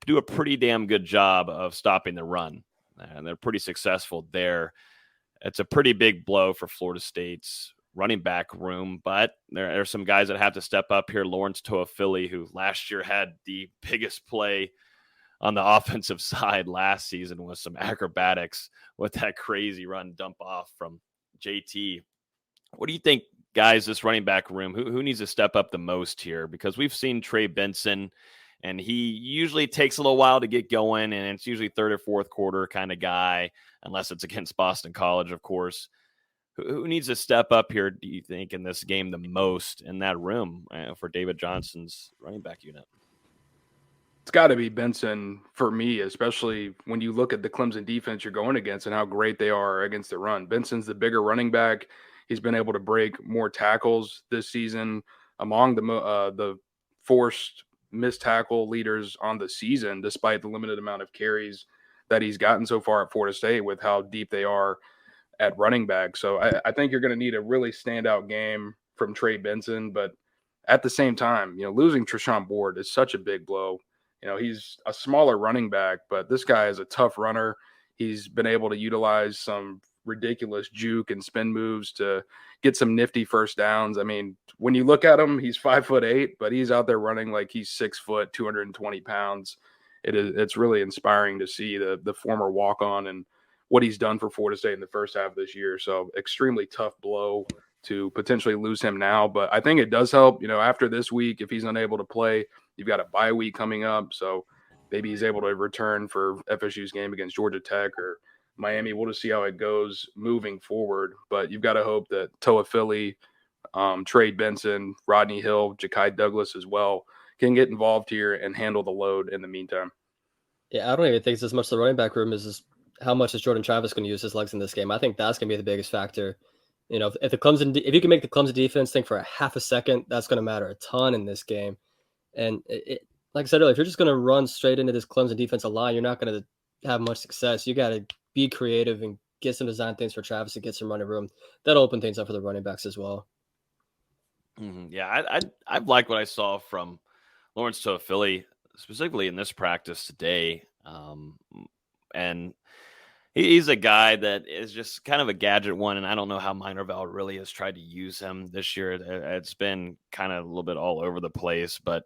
do a pretty damn good job of stopping the run. And they're pretty successful there. It's a pretty big blow for Florida State's running back room, but there are some guys that have to step up here. Lawrence Toafili, who last year had the biggest play on the offensive side last season with some acrobatics with that crazy run dump off from JT. What do you think, guys, this running back room, who needs to step up the most here? Because we've seen Trey Benson, and he usually takes a little while to get going, and it's usually third or fourth quarter kind of guy, unless it's against Boston College, of course. Who needs to step up here, do you think, in this game the most in that room for David Johnson's running back unit? It's got to be Benson for me, especially when you look at the Clemson defense you're going against and how great they are against the run. Benson's the bigger running back. He's been able to break more tackles this season among the forced missed tackle leaders on the season, despite the limited amount of carries that he's gotten so far at Florida State with how deep they are at running back. So I think you're going to need a really standout game from Trey Benson. But at the same time, losing Treshaun Ward is such a big blow. He's a smaller running back, but this guy is a tough runner. He's been able to utilize some ridiculous juke and spin moves to get some nifty first downs. I mean, when you look at him, he's 5'8", but he's out there running like he's 6 foot, 220 pounds. It's really inspiring to see the former walk-on and what he's done for Florida State in the first half of this year. So extremely tough blow to potentially lose him now. But I think it does help, after this week, if he's unable to play, you've got a bye week coming up. So maybe he's able to return for FSU's game against Georgia Tech or Miami. We'll just see how it goes moving forward. But you've got to hope that Toafili, Trey Benson, Rodney Hill, Ja'Kai Douglas as well can get involved here and handle the load in the meantime. Yeah, I don't even think it's as much the running back room as how much is Jordan Travis going to use his legs in this game. I think that's going to be the biggest factor. If you can make the Clemson defense think for a half a second, that's going to matter a ton in this game. And like I said earlier, if you're just going to run straight into this Clemson defensive line, you're not going to have much success. You got to be creative and get some design things for Travis to get some running room. That'll open things up for the running backs as well. Mm-hmm. Yeah, I've liked what I saw from Lawrence Toafili, specifically in this practice today. And he's a guy that is just kind of a gadget one, and I don't know how Mike Norvell really has tried to use him this year. It's been kind of a little bit all over the place, but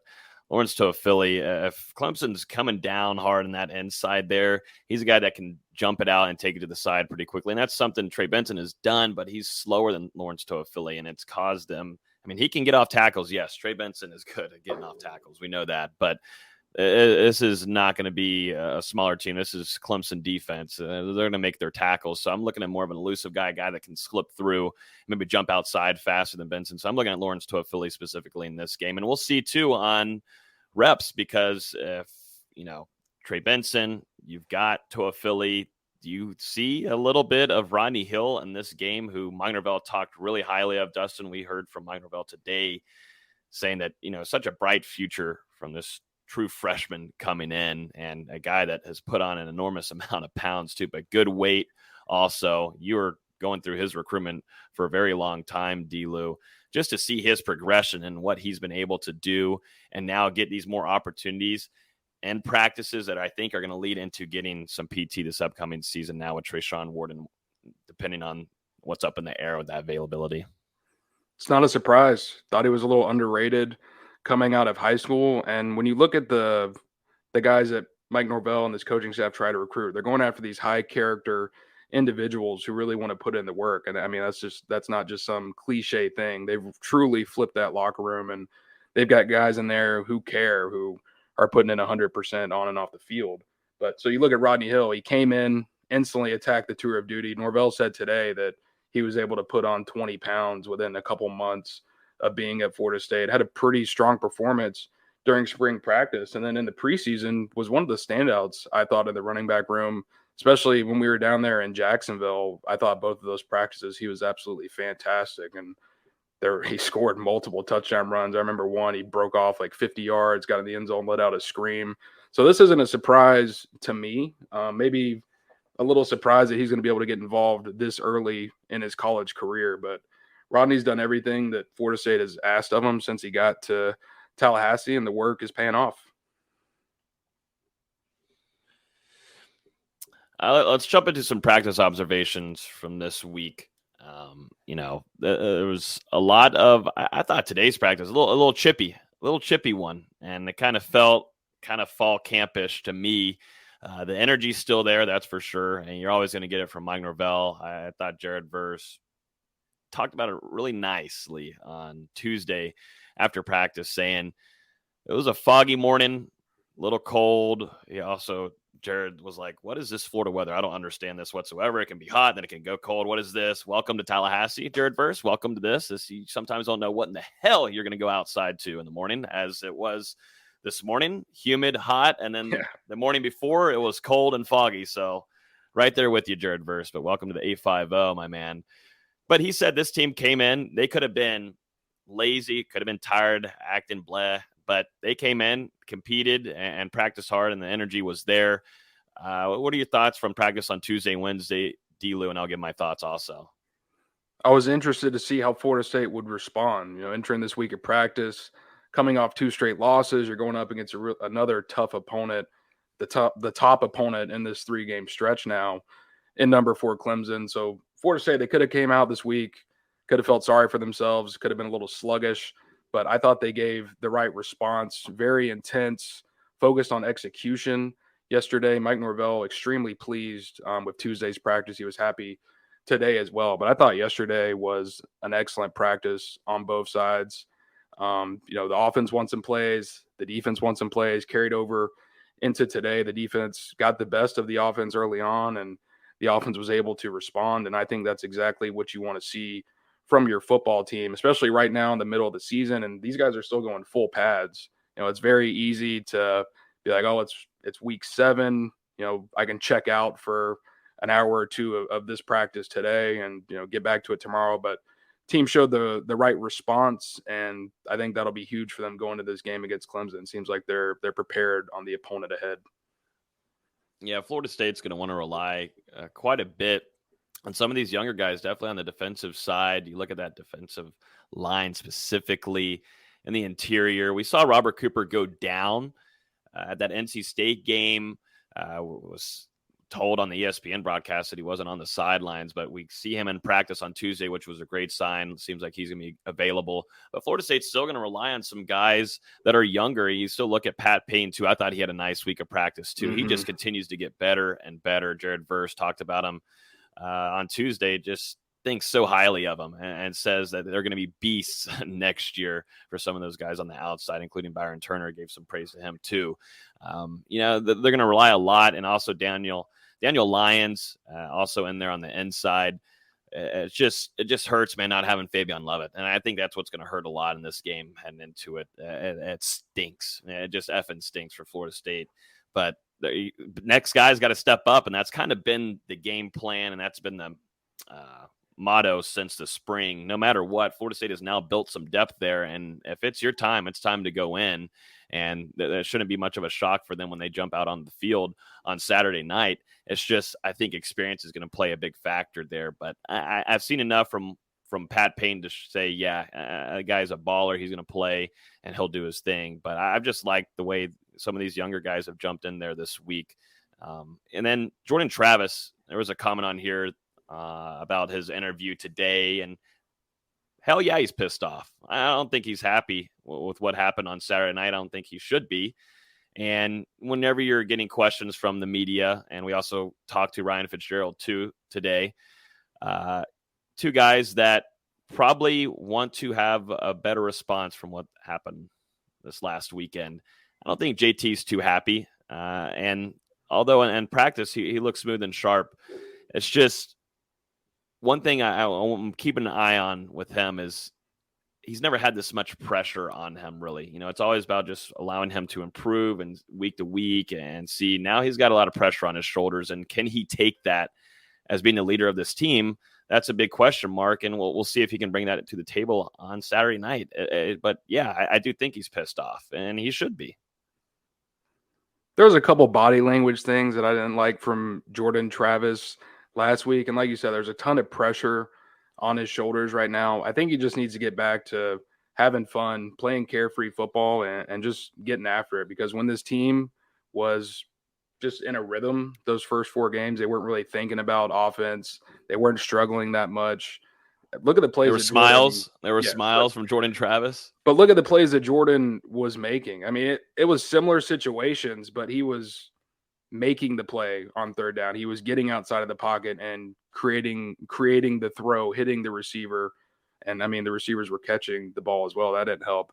Lawrence Toafili, if Clemson's coming down hard in that inside there, he's a guy that can jump it out and take it to the side pretty quickly, and that's something Trey Benson has done, but he's slower than Lawrence Toafili, and it's caused them. I mean, he can get off tackles. Yes, Trey Benson is good at getting off tackles. We know that, but this is not going to be a smaller team. This is Clemson defense. They're going to make their tackles. So I'm looking at more of an elusive guy, a guy that can slip through, maybe jump outside faster than Benson. So I'm looking at Lawrence Toafili specifically in this game. And we'll see, too, on reps, because if, Trey Benson, you've got Toafili, do you see a little bit of Rodney Hill in this game, who Mike Norvell talked really highly of? Dustin, we heard from Mike Norvell today saying that, such a bright future from this true freshman coming in, and a guy that has put on an enormous amount of pounds too, but good weight also. You're going through his recruitment for a very long time, D-Lou, just to see his progression and what he's been able to do and now get these more opportunities and practices that I think are going to lead into getting some PT this upcoming season now with Treshaun Warden, depending on what's up in the air with that availability. It's not a surprise. Thought he was a little underrated coming out of high school. And when you look at the guys that Mike Norvell and this coaching staff try to recruit, they're going after these high character individuals who really want to put in the work. And I mean, that's not just some cliche thing. They've truly flipped that locker room, and they've got guys in there who care, who are putting in 100% on and off the field. But so you look at Rodney Hill, he came in, instantly attacked the tour of duty. Norvell said today that he was able to put on 20 pounds within a couple months of being at Florida State, had a pretty strong performance during spring practice. And then in the preseason was one of the standouts, I thought, in the running back room, especially when we were down there in Jacksonville. I thought both of those practices, he was absolutely fantastic. And he scored multiple touchdown runs. I remember one, he broke off like 50 yards, got in the end zone, let out a scream. So this isn't a surprise to me. Maybe a little surprised that he's going to be able to get involved this early in his college career. But Rodney's done everything that Florida State has asked of him since he got to Tallahassee, and the work is paying off. Let's jump into some practice observations from this week. There was a lot of, I thought today's practice, a little chippy one. And it kind of felt kind of fall campish to me. The energy's still there, that's for sure. And you're always going to get it from Mike Norvell. I thought Jared Verse talked about it really nicely on Tuesday after practice, saying it was a foggy morning, a little cold. Jared was like, what is this Florida weather? I don't understand this whatsoever. It can be hot, then it can go cold. What is this? Welcome to Tallahassee, Jared Verse. Welcome to this. You sometimes don't know what in the hell you're going to go outside to in the morning, as it was this morning, humid, hot, and then the morning before it was cold and foggy. So right there with you, Jared Verse, but welcome to the 850, my man. But he said this team came in, they could have been lazy, could have been tired, acting bleh, but they came in, competed, and practiced hard, and the energy was there. What are your thoughts from practice on Tuesday and Wednesday, D-Lou, and I'll give my thoughts also. I was interested to see how Florida State would respond, entering this week of practice, coming off 2 straight losses. You're going up against another tough opponent, the top opponent in this 3-game stretch now in number 4 Clemson. So Florida State, they could have came out this week, could have felt sorry for themselves, could have been a little sluggish, but I thought they gave the right response, very intense, focused on execution yesterday. Mike Norvell, extremely pleased with Tuesday's practice. He was happy today as well, but I thought yesterday was an excellent practice on both sides. The offense won some plays, the defense won some plays, carried over into today. The defense got the best of the offense early on, and the offense was able to respond. And I think that's exactly what you want to see from your football team, especially right now in the middle of the season. And these guys are still going full pads. It's very easy to be like, oh, it's week 7. I can check out for an hour or two of this practice today and, get back to it tomorrow. But team showed the right response, and I think that'll be huge for them going to this game against Clemson. Seems like they're prepared on the opponent ahead. Yeah, Florida State's going to want to rely quite a bit on some of these younger guys, definitely on the defensive side. You look at that defensive line specifically in the interior. We saw Robert Cooper go down at that NC State game. Was told on the ESPN broadcast that he wasn't on the sidelines, but we see him in practice on Tuesday, which was a great sign. Seems like he's going to be available. But Florida State's still going to rely on some guys that are younger. You still look at Pat Payne, too. I thought he had a nice week of practice, too. Mm-hmm. He just continues to get better and better. Jared Verse talked about him on Tuesday, just thinks so highly of him and says that they're going to be beasts next year for some of those guys on the outside, including Byron Turner. Gave some praise to him, too. They're going to rely a lot, and also Daniel Lyons also in there on the inside. It just hurts, man, not having Fabian Lovett. And I think that's what's going to hurt a lot in this game heading into it. It stinks. It just effing stinks for Florida State. But the next guy's got to step up, and that's kind of been the game plan, and that's been the motto since the spring. No matter what, Florida State has now built some depth there, and if it's your time, it's time to go in. And that shouldn't be much of a shock for them when they jump out on the field on Saturday night. It's just, I think experience is going to play a big factor there. But I've seen enough from Pat Payne to say, yeah, a guy's a baller. He's going to play and he'll do his thing. But I've just liked the way some of these younger guys have jumped in there this week. And then Jordan Travis, there was a comment on here about his interview today, and hell yeah, he's pissed off. I don't think he's happy with what happened on Saturday night. I don't think he should be. And whenever you're getting questions from the media, and we also talked to Ryan Fitzgerald too today, two guys that probably want to have a better response from what happened this last weekend. I don't think JT's too happy. And although in practice he looks smooth and sharp, it's just one thing I'm keeping an eye on with him is he's never had this much pressure on him, really. You know, it's always about just allowing him to improve and week to week and see. Now he's got a lot of pressure on his shoulders, and can he take that as being the leader of this team? That's a big question mark, and we'll see if he can bring that to the table on Saturday night. But yeah, I do think he's pissed off, and he should be. There was a couple body language things that I didn't like from Jordan Travis last week. And like you said, there's a ton of pressure on his shoulders right now. I think he just needs to get back to having fun, playing carefree football, and just getting after it. Because when this team was just in a rhythm, those first 4 games, they weren't really thinking about offense. They weren't struggling that much. Look at the plays. There were smiles from Jordan Travis. But look at the plays that Jordan was making. I mean, it was similar situations, but he was making the play on third down. He was getting outside of the pocket and creating the throw, hitting the receiver. And I mean, the receivers were catching the ball as well. That didn't help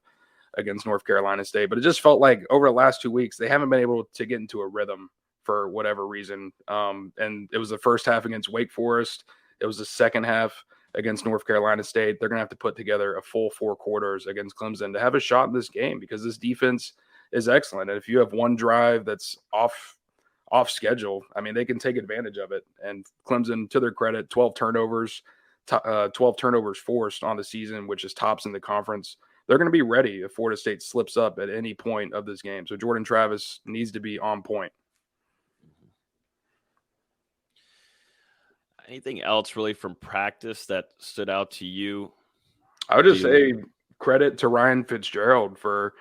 against North Carolina State. But it just felt like over the last 2 weeks, they haven't been able to get into a rhythm for whatever reason. And it was the first half against Wake Forest. It was the second half against North Carolina State. They're going to have to put together a full 4 quarters against Clemson to have a shot in this game, because this defense is excellent. And if you have one drive that's off schedule, I mean, they can take advantage of it. And Clemson, to their credit, 12 turnovers forced on the season, which is tops in the conference. They're going to be ready if Florida State slips up at any point of this game. So Jordan Travis needs to be on point. Anything else really from practice that stood out to you? I would just say credit to Ryan Fitzgerald for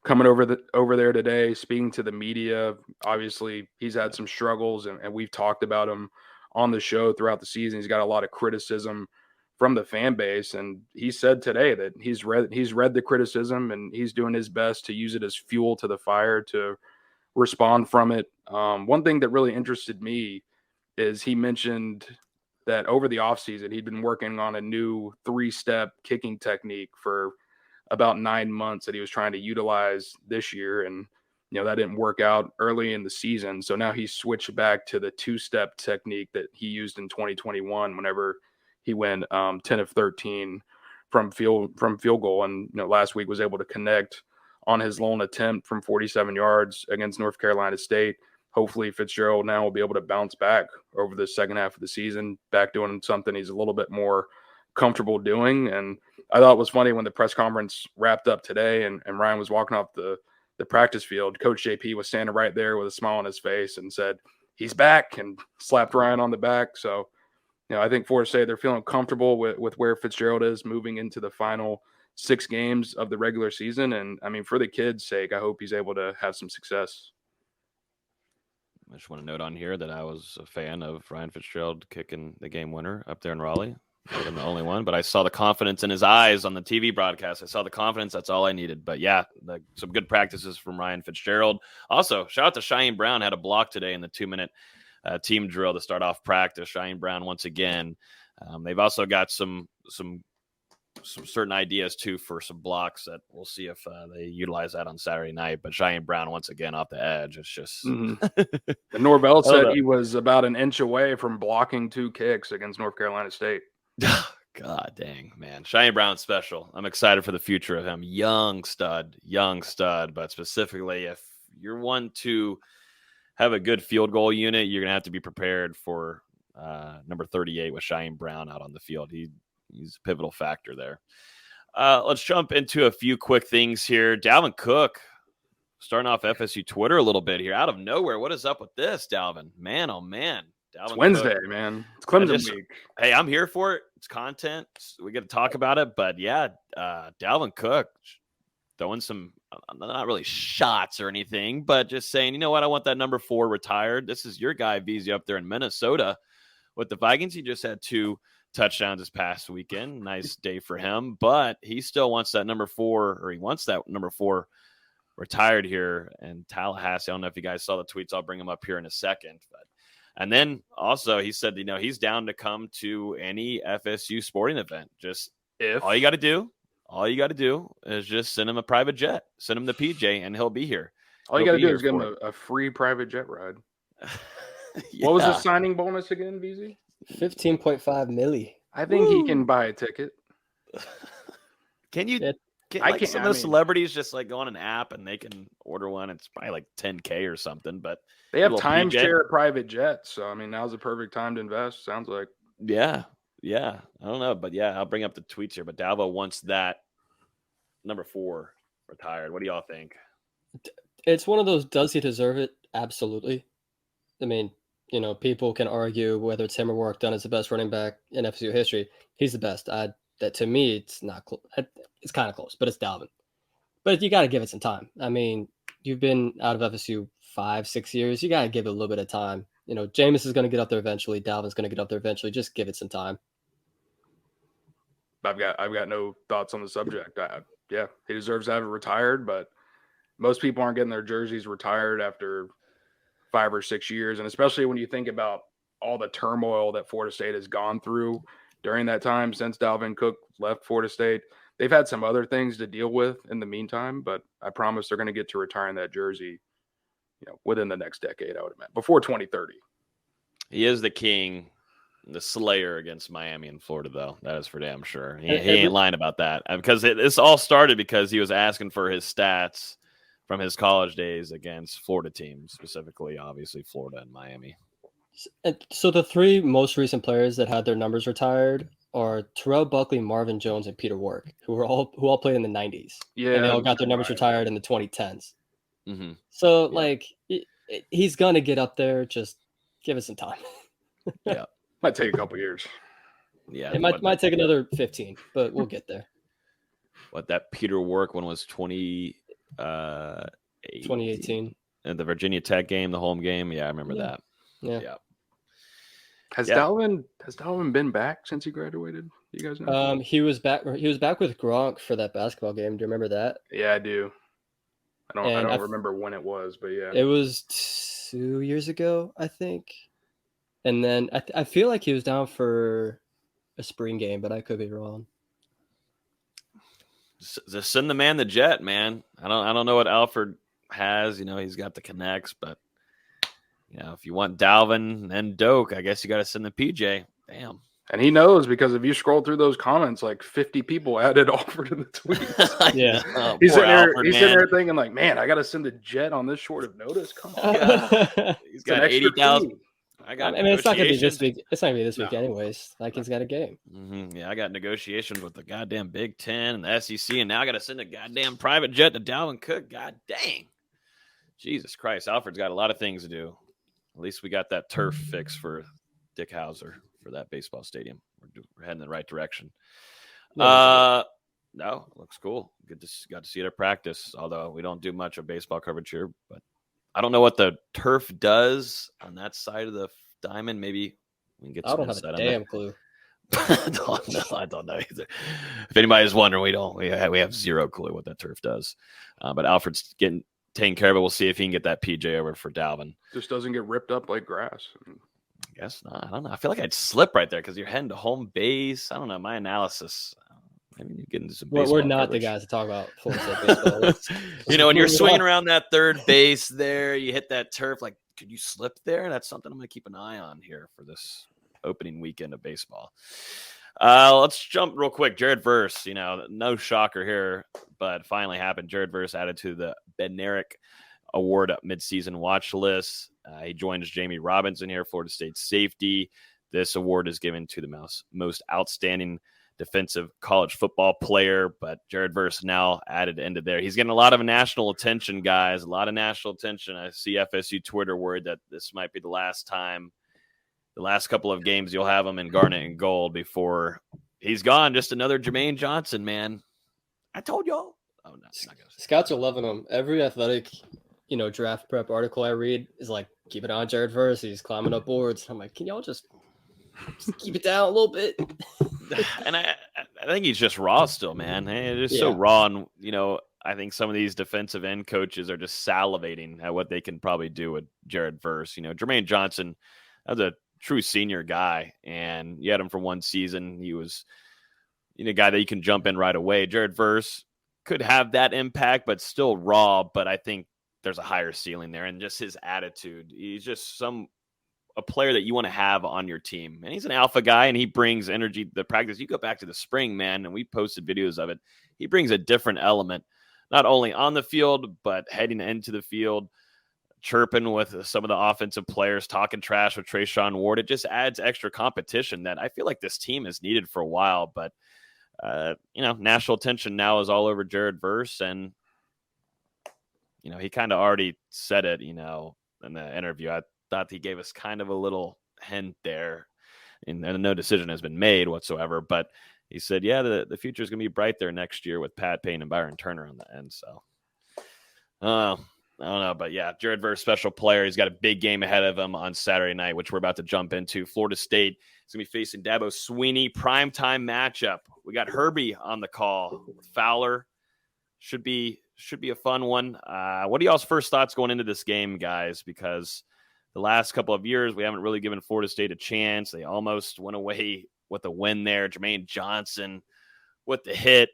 coming over there today, speaking to the media. Obviously, he's had some struggles, and we've talked about him on the show throughout the season. He's got a lot of criticism from the fan base, and he said today that he's read the criticism, and he's doing his best to use it as fuel to the fire to respond from it. One thing that really interested me is he mentioned that over the offseason, he'd been working on a new 3-step kicking technique for about 9 months that he was trying to utilize this year. And, you know, that didn't work out early in the season. So now he's switched back to the 2-step technique that he used in 2021, whenever he went 10 of 13 from field goal. And, you know, last week was able to connect on his lone attempt from 47 yards against North Carolina State. Hopefully Fitzgerald now will be able to bounce back over the second half of the season, back doing something he's a little bit more comfortable doing. And I thought it was funny when the press conference wrapped up today and Ryan was walking off the practice field, Coach JP was standing right there with a smile on his face and said, "He's back," and slapped Ryan on the back. So, you know, I think Florida State, they're feeling comfortable with where Fitzgerald is moving into the final 6 games of the regular season. And I mean, for the kid's sake, I hope he's able to have some success. I just want to note on here that I was a fan of Ryan Fitzgerald kicking the game winner up there in Raleigh. I'm the only one, but I saw the confidence in his eyes on the TV broadcast. I saw the confidence. That's all I needed. But yeah, some good practices from Ryan Fitzgerald. Also, shout out to Cheyenne Brown, had a block today in the 2-minute team drill to start off practice. Cheyenne Brown once again. They've also got some certain ideas too for some blocks that we'll see if they utilize that on Saturday night. But Cheyenne Brown once again off the edge. It's just Norvell said he was about an inch away from blocking 2 kicks against North Carolina State. God dang, man. Cheyenne Brown's special. I'm excited for the future of him. Young stud, but specifically if you're one to have a good field goal unit, you're gonna have to be prepared for number 38 with Cheyenne Brown out on the field. He's a pivotal factor there. Let's jump into a few quick things here. Dalvin Cook starting off FSU Twitter a little bit here out of nowhere. What is up with this, Dalvin? Man, oh man. Dalvin It's Wednesday, Cook. Man. It's Clemson week. Hey, I'm here for it. It's content. We get to talk about it. But yeah, Dalvin Cook throwing some, not really shots or anything, but just saying, you know what? I want that number 4 retired. This is your guy, VZ, up there in Minnesota with the Vikings. He just had 2 touchdowns this past weekend. Nice day for him, but he still wants that number 4, or he wants that number 4 retired here in Tallahassee. I don't know if you guys saw the tweets. I'll bring him up here in a second. And then also he said, he's down to come to any FSU sporting event. Just all you got to do is just send him a private jet, send him the PJ, and he'll be here. All you got to do is give him a free private jet ride. Yeah. What was the signing bonus again, VZ? 15.5 milli. I think he can buy a ticket. Can you? Some of the celebrities just like go on an app and they can order one. It's probably like $10K or something, but they have timeshare private jets. So, I mean, now's the perfect time to invest. Sounds like. Yeah. I don't know, but yeah, I'll bring up the tweets here. But Dabo wants that number 4 retired. What do y'all think? It's one of those, does he deserve it? Absolutely. I mean, people can argue whether it's him or Warrick is the best running back in FSU history. He's the best. That to me, it's not close. It's kind of close, but it's Dalvin. But you got to give it some time. I mean, you've been out of FSU 5-6 years. You got to give it a little bit of time. Jameis is going to get up there eventually. Dalvin's going to get up there eventually. Just give it some time. I've got no thoughts on the subject. Yeah, he deserves to have it retired, but most people aren't getting their jerseys retired after 5 or 6 years. And especially when you think about all the turmoil that Florida State has gone through during that time since Dalvin Cook left Florida State. They've had some other things to deal with in the meantime, but I promise they're going to get to retiring that jersey, within the next decade, I would imagine, before 2030. He is the king, the slayer against Miami and Florida, though. That is for damn sure. He ain't lying about that. Because this all started because he was asking for his stats from his college days against Florida teams, specifically, obviously, Florida and Miami. So the 3 most recent players that had their numbers retired are Terrell Buckley, Marvin Jones, and Peter Warrick, who all played in the 90s. Yeah, and they all got their numbers retired in the 2010s. Mm-hmm. So he's gonna get up there. Just give it some time. Yeah, might take a couple years. Yeah, it might take another 15, but we'll get there. What that Peter Warrick one was 2018 and the Virginia Tech game, the home game. Yeah, I remember that. Yeah. Has Dalvin been back since he graduated? You guys know? He was back with Gronk for that basketball game. Do you remember that? Yeah, I do. I don't remember when it was, but yeah. It was 2 years ago, I think. And then I feel like he was down for a spring game, but I could be wrong. Just send the man the jet, man. I don't know what Alfred has. He's got the connects, but if you want Dalvin and Doak, I guess you got to send the PJ. Damn. And he knows, because if you scroll through those comments, like 50 people added offer to the tweet. Yeah. He's sitting there thinking like, man, I got to send a jet on this short of notice. Come on. Yeah. He's got 80,000. I mean, it's not going to be this week. It's not going to be this week anyways. Like, he's got a game. Mm-hmm. Yeah, I got negotiations with the goddamn Big Ten and the SEC, and now I got to send a goddamn private jet to Dalvin Cook. God dang. Jesus Christ. Alfred's got a lot of things to do. At least we got that turf fixed for Dick Hauser for that baseball stadium. We're heading in the right direction. No, it looks cool. Got to see it at practice, although we don't do much of baseball coverage here. But I don't know what the turf does on that side of the diamond. Maybe we can get some insight on that. I don't have a damn clue. I don't know either. If anybody's wondering, we have zero clue what that turf does. But Alfred's taking care of it. We'll see if he can get that PJ over for Dalvin. Just doesn't get ripped up like grass. I guess not. I don't know. I feel like I'd slip right there because you're heading to home base. I don't know. My analysis. Maybe you get into some baseball we're not coverage. The guys to talk about Florida State baseball. When you're swinging around that third base there, you hit that turf. Like, could you slip there? That's something I'm going to keep an eye on here for this opening weekend of baseball. Let's jump real quick. Jared Verse, no shocker here, but finally happened. Jared Verse added to the Bednarik Award midseason watch list. He joins Jamie Robinson here, Florida State safety. this award is given to the most outstanding defensive college football player, but Jared Verse now added into there. He's getting a lot of national attention, guys, a lot of national attention. I see FSU Twitter word that this might be the last couple of games you'll have him in garnet and gold before he's gone. Just another Jermaine Johnson, man. I told y'all. Oh, no, Scouts are loving him. Every athletic, draft prep article I read is like, keep it on Jared Verse. He's climbing up boards. I'm like, can y'all just keep it down a little bit? And I think he's just raw still, man. It's just so raw. And, I think some of these defensive end coaches are just salivating at what they can probably do with Jared Verse. Jermaine Johnson, that was a true senior guy, and you had him for one season. He was a guy that you can jump in right away. Jared Verse could have that impact, but still raw. But I think there's a higher ceiling there, and just his attitude. He's just a player that you want to have on your team. And he's an alpha guy, and he brings energy to the practice. You go back to the spring, man, and we posted videos of it. He brings a different element, not only on the field, but heading into the field, chirping with some of the offensive players, talking trash with Trayshawn Ward. It just adds extra competition that I feel like this team has needed for a while. But, national attention now is all over Jared Verse. And, he kind of already said it, in the interview. I thought he gave us kind of a little hint there, and no decision has been made whatsoever. But he said, yeah, the future is going to be bright there next year with Pat Payne and Byron Turner on the end. So, I don't know. But, yeah, Jared Verse, special player. He's got a big game ahead of him on Saturday night, which we're about to jump into. Florida State is going to be facing Dabo Swinney. Primetime matchup. We got Herbie on the call. Fowler. Should be a fun one. What are y'all's first thoughts going into this game, guys? Because the last couple of years, we haven't really given Florida State a chance. They almost went away with a win there. Jermaine Johnson with the hit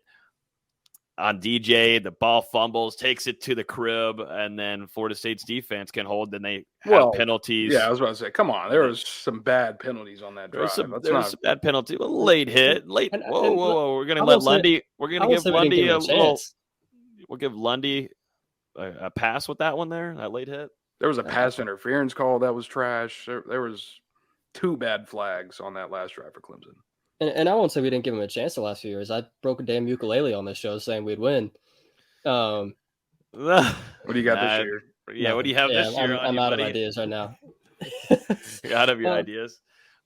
on DJ. The ball fumbles, takes it to the crib, and then Florida State's defense can hold. Then they have penalties. Yeah, I was about to say, come on. There was some bad penalties on that drive. There was some bad penalty. A late hit. Whoa. We're going to let Lundy. We're going to give Lundy a little. We'll give Lundy a pass with that one there, that late hit. There was a pass interference call that was trash. There was 2 bad flags on that last drive for Clemson. And I won't say we didn't give him a chance the last few years. I broke a damn ukulele on this show saying we'd win. What do you got this year? Yeah, what do you have this year? I'm out of ideas right now. You're out of your ideas.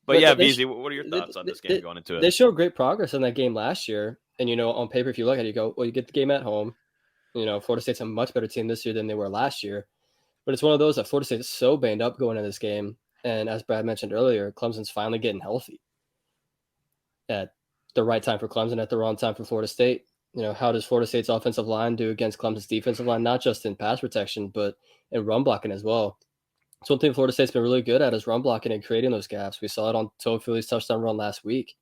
But yeah, BZ, what are your thoughts on this game going into it? They showed great progress in that game last year. And, on paper, if you look at it, you go, well, you get the game at home. Florida State's a much better team this year than they were last year. But it's one of those that Florida State is so banged up going into this game. And as Brad mentioned earlier, Clemson's finally getting healthy at the right time for Clemson, at the wrong time for Florida State. How does Florida State's offensive line do against Clemson's defensive line, not just in pass protection, but in run blocking as well? It's one thing Florida State's been really good at is run blocking and creating those gaps. We saw it on Toafili's touchdown run last week.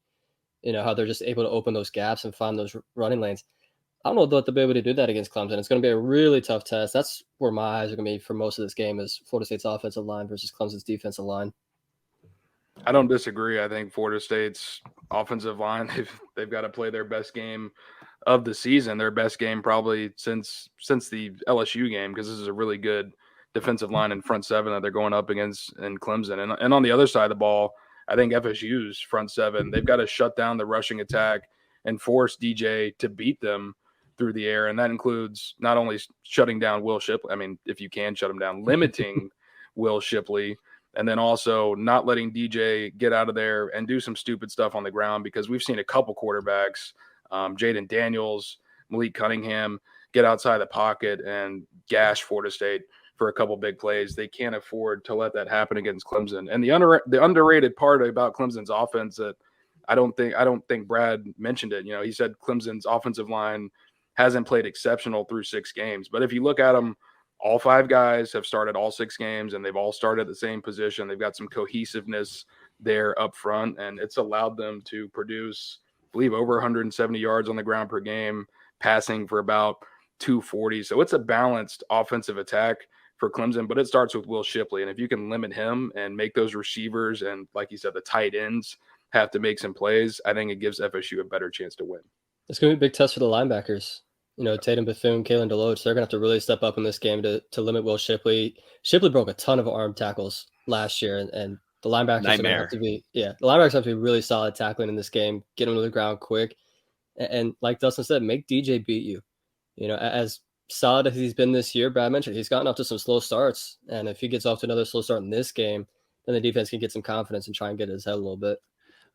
How they're just able to open those gaps and find those running lanes. I don't know if they'll be able to do that against Clemson. It's going to be a really tough test. That's where my eyes are going to be for most of this game is Florida State's offensive line versus Clemson's defensive line. I don't disagree. I think Florida State's offensive line, they've got to play their best game of the season, their best game probably since the LSU game, because this is a really good defensive line in front seven that they're going up against in Clemson. And on the other side of the ball, I think FSU's front seven, they've got to shut down the rushing attack and force DJ to beat them through the air. And that includes not only shutting down Will Shipley, I mean, if you can shut him down, limiting Will Shipley, and then also not letting DJ get out of there and do some stupid stuff on the ground, because we've seen a couple quarterbacks, Jaden Daniels, Malik Cunningham, get outside the pocket and gash Florida State for a couple big plays. They can't afford to let that happen against Clemson. And the underrated part about Clemson's offense that I don't think Brad mentioned it. He said Clemson's offensive line hasn't played exceptional through 6 games. But if you look at them, all 5 guys have started all 6 games, and they've all started at the same position. They've got some cohesiveness there up front, and it's allowed them to produce, I believe, over 170 yards on the ground per game, passing for about 240. So it's a balanced offensive attack for Clemson, but it starts with Will Shipley. And if you can limit him and make those receivers and, like you said, the tight ends have to make some plays, I think it gives FSU a better chance to win. It's going to be a big test for the linebackers. Tatum Bethune, Kalen DeLoach, they're going to have to really step up in this game to limit Will Shipley. Shipley broke a ton of arm tackles last year, and The linebackers are gonna have to be the linebackers have to be really solid tackling in this game, get them to the ground quick, and like Dustin said, make DJ beat you. You know, as solid as he's been this year, Brad mentioned he's gotten off to some slow starts, and if he gets off to another slow start in this game, then the defense can get some confidence and try and get his head a little bit.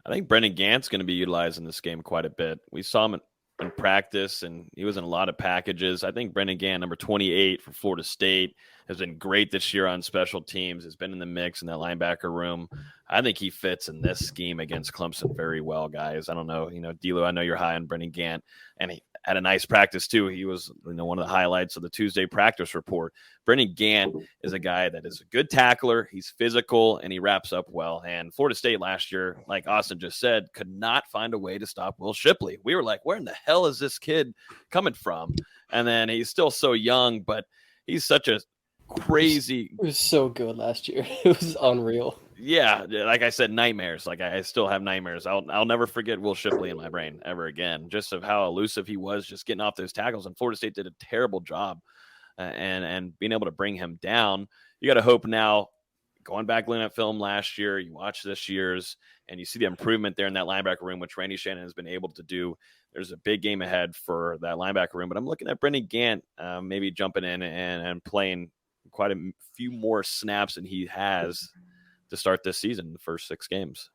I think Brendan Gant's going to be utilized in this game quite a bit. We saw him in practice, and he was in a lot of packages. I think Brendan Gant, number 28 for Florida State, has been great this year on special teams, has been in the mix in that linebacker room. I think he fits in this scheme against Clemson very well, guys. I don't know, D'Lo, I know you're high on Brendan Gant, and he had a nice practice too. He was, one of the highlights of the Tuesday practice report. Brendan Gant is a guy that is a good tackler. He's physical, and he wraps up well. And Florida State last year, like Austin just said, could not find a way to stop Will Shipley. We were like, where in the hell is this kid coming from? And then he's still so young, but he's such a crazy. It was so good last year. It was unreal. Yeah, like I said, nightmares. Like I still have nightmares. I'll never forget Will Shipley in my brain ever again. Just of how elusive he was, just getting off those tackles. And Florida State did a terrible job, and being able to bring him down. You got to hope now. Going back looking at film last year, you watch this year's, and you see the improvement there in that linebacker room, which Randy Shannon has been able to do. There's a big game ahead for that linebacker room, but I'm looking at Brendan Gant maybe jumping in and playing quite a few more snaps than he has to start this season, the first 6 games.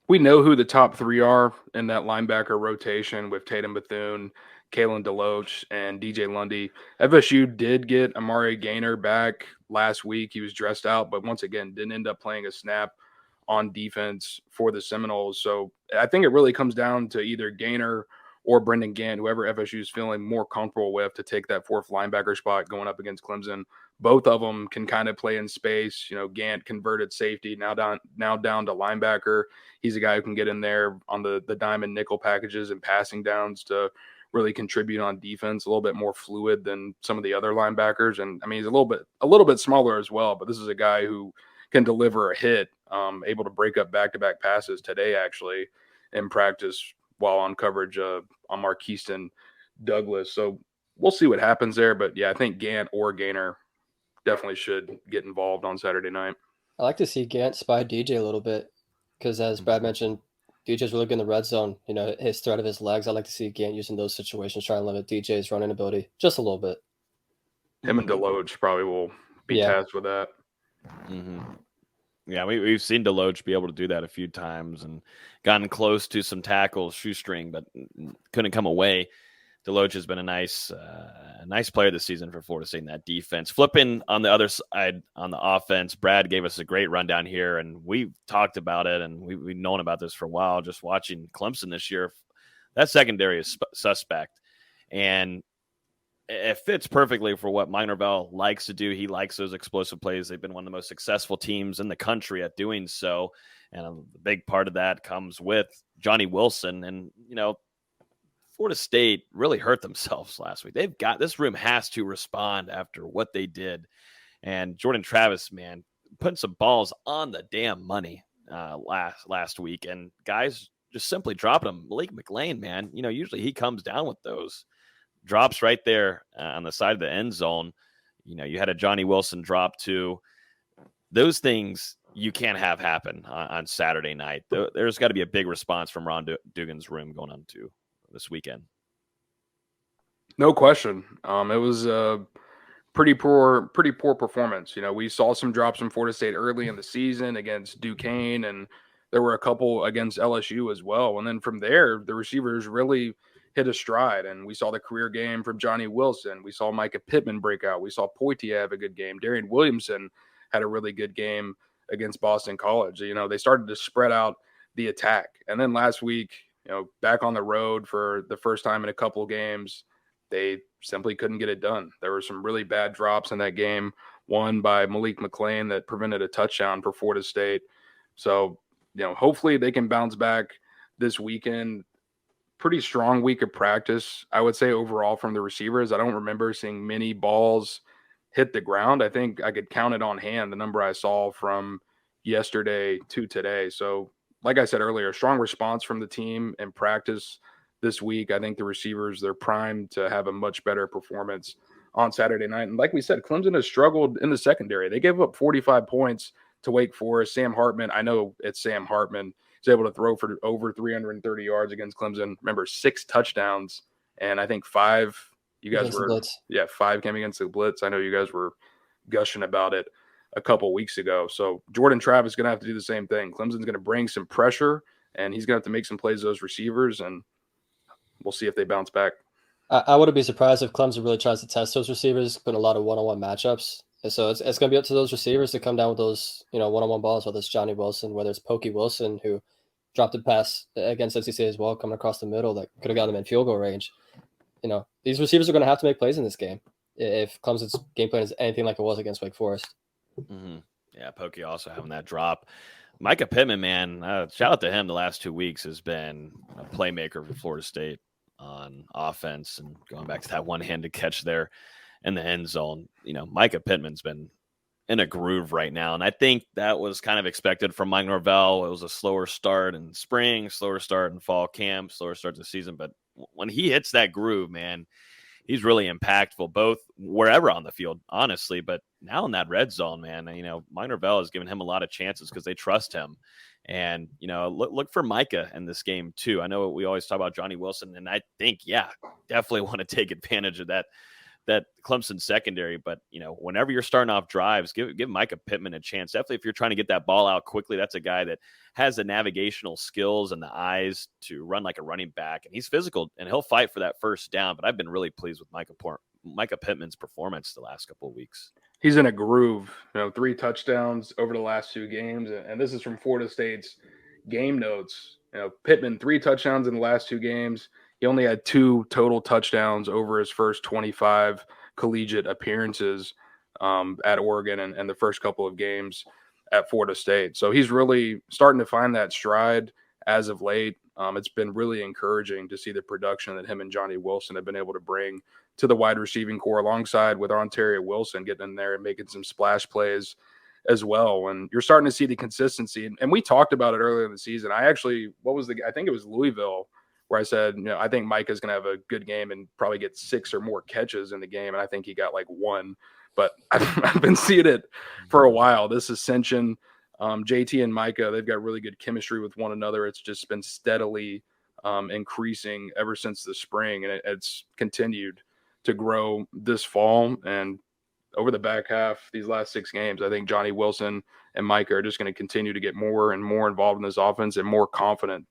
We know who the top 3 are in that linebacker rotation with Tatum Bethune, Kalen DeLoach, and DJ Lundy. FSU did get Amari Gaynor back last week. He was dressed out, but once again, didn't end up playing a snap on defense for the Seminoles. So I think it really comes down to either Gaynor or Brendan Gant, whoever FSU is feeling more comfortable with to take that 4th linebacker spot going up against Clemson. Both of them can kind of play in space. Gant converted safety, now down to linebacker. He's a guy who can get in there on the diamond nickel packages and passing downs to really contribute on defense, a little bit more fluid than some of the other linebackers. And I mean, he's a little bit smaller as well, but this is a guy who can deliver a hit, able to break up back-to-back passes today, actually, in practice while on coverage on Marquiston Douglas. So we'll see what happens there. But yeah, I think Gant or Gaynor definitely should get involved on Saturday night. I like to see Gant spy DJ a little bit because, as Brad mentioned, DJ's really good in the red zone. His threat of his legs. I like to see Gant using those situations, trying to limit DJ's running ability just a little bit. Him and Deloach probably will be tasked with that. Mm-hmm. Yeah, we've seen Deloach be able to do that a few times and gotten close to some tackles, shoestring, but couldn't come away. Deloach has been a nice player this season for Florida State in that defense. Flipping on the other side on the offense, Brad gave us a great rundown here, and we've talked about it, and we've known about this for a while. Just watching Clemson this year, that secondary is suspect, and it fits perfectly for what Mike Norvell likes to do. He likes those explosive plays. They've been one of the most successful teams in the country at doing so, and a big part of that comes with Johnny Wilson. And Florida State really hurt themselves last week. This room has to respond after what they did. And Jordan Travis, man, putting some balls on the damn money last week. And guys just simply dropping them. Malik McLean, man, usually he comes down with those drops right there on the side of the end zone. You had a Johnny Wilson drop too. Those things you can't have happen on Saturday night. There's got to be a big response from Ron Dugan's room going on to this weekend. No question. It was a pretty poor performance. We saw some drops from Florida State early in the season against Duquesne, and there were a couple against LSU as well. And then from there, the receivers really hit a stride, and we saw the career game from Johnny Wilson. We saw Micah Pittman break out. We saw Poitier have a good game. Darian Williamson had a really good game against Boston College. They started to spread out the attack. And then last week, back on the road for the first time in a couple of games, they simply couldn't get it done. There were some really bad drops in that game, one by Malik McLean that prevented a touchdown for Florida State. So, hopefully they can bounce back this weekend. Pretty strong week of practice, I would say, overall from the receivers. I don't remember seeing many balls hit the ground. I think I could count it on hand, the number I saw from yesterday to today. So, like I said earlier, strong response from the team in practice this week. I think the receivers, they're primed to have a much better performance on Saturday night. And like we said, Clemson has struggled in the secondary. They gave up 45 points to Wake Forest. Sam Hartman, I know it's Sam Hartman. He's able to throw for over 330 yards against Clemson. Remember, 6 touchdowns, and I think 5. You guys Against the were Blitz. 5 came against the Blitz. I know you guys were gushing about it a couple weeks ago. So Jordan Travis is going to have to do the same thing. Clemson's going to bring some pressure, and he's going to have to make some plays to those receivers, and we'll see if they bounce back. I wouldn't be surprised if Clemson really tries to test those receivers, put a lot of one-on-one matchups. And so it's going to be up to those receivers to come down with those, one-on-one balls, whether it's Johnny Wilson, whether it's Pokey Wilson, who dropped a pass against NC as well, coming across the middle that could have gotten them in field goal range. These receivers are going to have to make plays in this game if Clemson's game plan is anything like it was against Wake Forest. Mm-hmm. Yeah, Pokey also having that drop. Micah Pittman, man, shout out to him. The last 2 weeks has been a playmaker for Florida State on offense, and going back to that one-handed catch there in the end zone. Micah Pittman's been in a groove right now, and I think that was kind of expected from Mike Norvell. It was a slower start in spring, slower start in fall camp, slower start to the season, but when he hits that groove, man, he's really impactful, both wherever on the field, honestly, but now in that red zone, man, Mike Norvell has given him a lot of chances because they trust him. And, look for Micah in this game too. I know we always talk about Johnny Wilson, and I think, definitely want to take advantage of that Clemson secondary. But, whenever you're starting off drives, give Micah Pittman a chance. Definitely if you're trying to get that ball out quickly, that's a guy that has the navigational skills and the eyes to run like a running back. And he's physical, and he'll fight for that first down. But I've been really pleased with Micah Pittman's performance the last couple of weeks. He's in a groove, 3 touchdowns over the last 2 games. And this is from Florida State's game notes. Pittman, 3 touchdowns in the last 2 games. He only had 2 total touchdowns over his first 25 collegiate appearances at Oregon and the first couple of games at Florida State. So he's really starting to find that stride as of late. It's been really encouraging to see the production that him and Johnny Wilson have been able to bring to the wide receiving core, alongside with Ontario Wilson getting in there and making some splash plays as well. And you're starting to see the consistency. And we talked about it earlier in the season. I think it was Louisville, where I said, I think Micah's going to have a good game and probably get 6 or more catches in the game. And I think he got like 1. But I've been seeing it for a while. This ascension, JT and Micah, they've got really good chemistry with one another. It's just been steadily increasing ever since the spring, and it's continued to grow this fall. And over the back half, these last 6 games, I think Johnny Wilson and Micah are just going to continue to get more and more involved in this offense and more confident.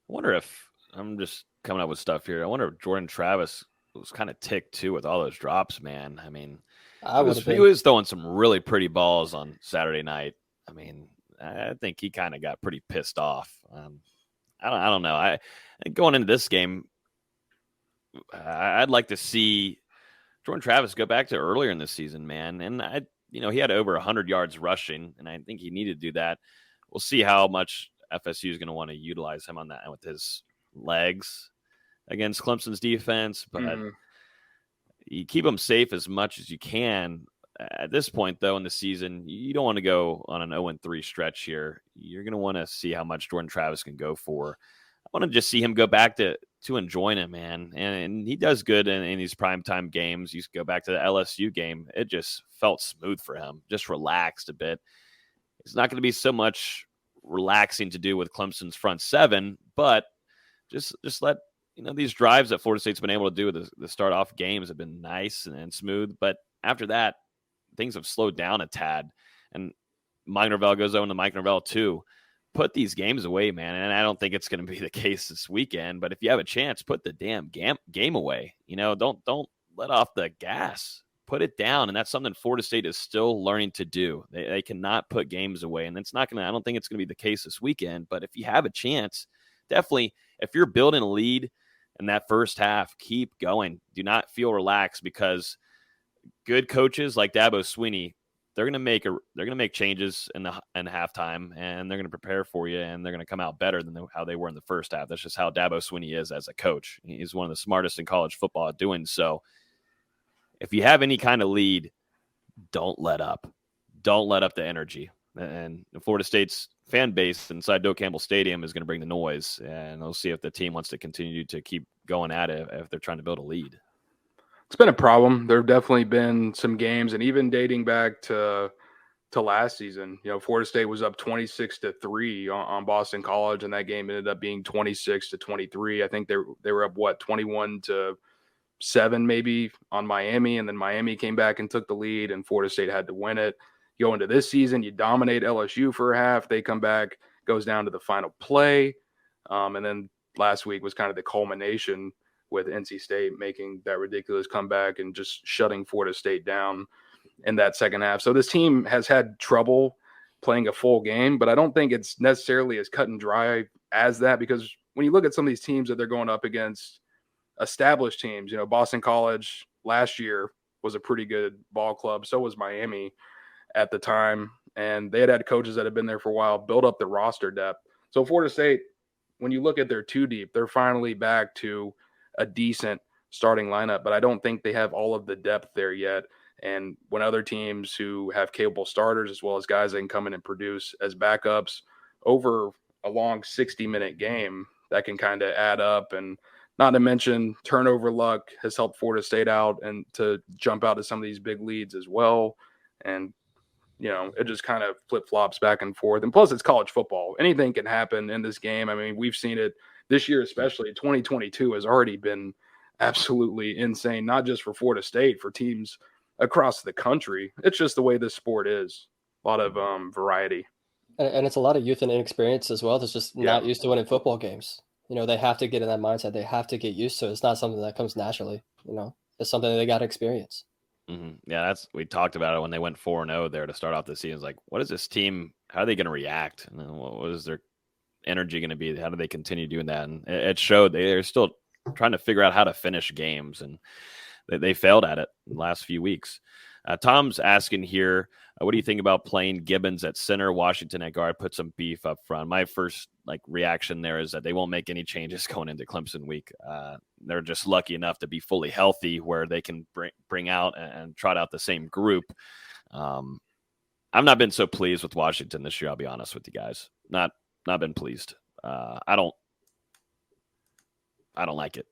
I wonder if, I'm just coming up with stuff here, I wonder if Jordan Travis was kind of ticked too with all those drops, man. I mean, he was throwing some really pretty balls on Saturday night. I mean, I think he kind of got pretty pissed off. I don't know. I going into this game, I'd like to see Jordan Travis go back to earlier in the season, man. And he had over 100 yards rushing, and I think he needed to do that. We'll see how much FSU is going to want to utilize him on that with his legs against Clemson's defense, but you keep him safe as much as you can. At this point, though, in the season, you don't want to go on an 0-3 stretch here. You're going to want to see how much Jordan Travis can go for. I want to just see him go back to enjoying it, man. And he does good in these primetime games. You go back to the LSU game. It just felt smooth for him, just relaxed a bit. It's not going to be so much relaxing to do with Clemson's front 7, but just let these drives that Florida State's been able to do with the start off games have been nice and smooth. But after that, things have slowed down a tad. And Mike Norvell goes on to Mike Norvell too. Put these games away, man. And I don't think it's going to be the case this weekend. But if you have a chance, put the damn game away. Don't let off the gas. Put it down. And that's something Florida State is still learning to do. They cannot put games away. And it's not going to, I don't think it's going to be the case this weekend. But if you have a chance, definitely, if you're building a lead in that first half, keep going. Do not feel relaxed, because good coaches like Dabo Swinney, they're going to make changes in halftime, and they're going to prepare for you, and they're going to come out better than how they were in the first half. That's just how Dabo Swinney is as a coach. He's one of the smartest in college football at doing so. If you have any kind of lead, don't let up. Don't let up the energy. And Florida State's fan base inside Doak Campbell Stadium is going to bring the noise, and we'll see if the team wants to continue to keep going at it if they're trying to build a lead. It's been a problem. There have definitely been some games, and even dating back to last season, Florida State was up 26-3 on Boston College, and that game ended up being 26-23. I think they were up 21-7 maybe on Miami, and then Miami came back and took the lead, and Florida State had to win it. You go into this season, you dominate LSU for a half. They come back, goes down to the final play, and then last week was kind of the culmination with NC State making that ridiculous comeback and just shutting Florida State down in that second half. So this team has had trouble playing a full game, but I don't think it's necessarily as cut and dry as that, because when you look at some of these teams that they're going up against, established teams, Boston College last year was a pretty good ball club. So was Miami at the time. And they had coaches that had been there for a while, build up the roster depth. So Florida State, when you look at their two deep, they're finally back to a decent starting lineup, but I don't think they have all of the depth there yet. And when other teams who have capable starters, as well as guys that can come in and produce as backups over a long 60-minute game, that can kind of add up. And not to mention turnover luck has helped Florida State out and to jump out to some of these big leads as well. And, it just kind of flip-flops back and forth. And plus, it's college football. Anything can happen in this game. I mean, we've seen it this year, especially 2022 has already been absolutely insane, not just for Florida State, for teams across the country. It's just the way this sport is. A lot of variety. And it's a lot of youth and inexperience as well. That's just not used to winning football games. They have to get in that mindset. They have to get used to it. It's not something that comes naturally. It's something that they got to experience. Mm-hmm. Yeah, we talked about it when they went 4-0 there to start off the season. It's like, what is this team? How are they going to react? And what is their energy going to be? How do they continue doing that? And it showed. They're still trying to figure out how to finish games, and they failed at it in the last few weeks. Tom's asking here, what do you think about playing Gibbons at center, Washington at guard, put some beef up front? My first reaction there is that they won't make any changes going into Clemson week. They're just lucky enough to be fully healthy where they can bring out and trot out the same group. I've not been so pleased with Washington this year. I'll be honest with you guys. Not been pleased. I don't like it.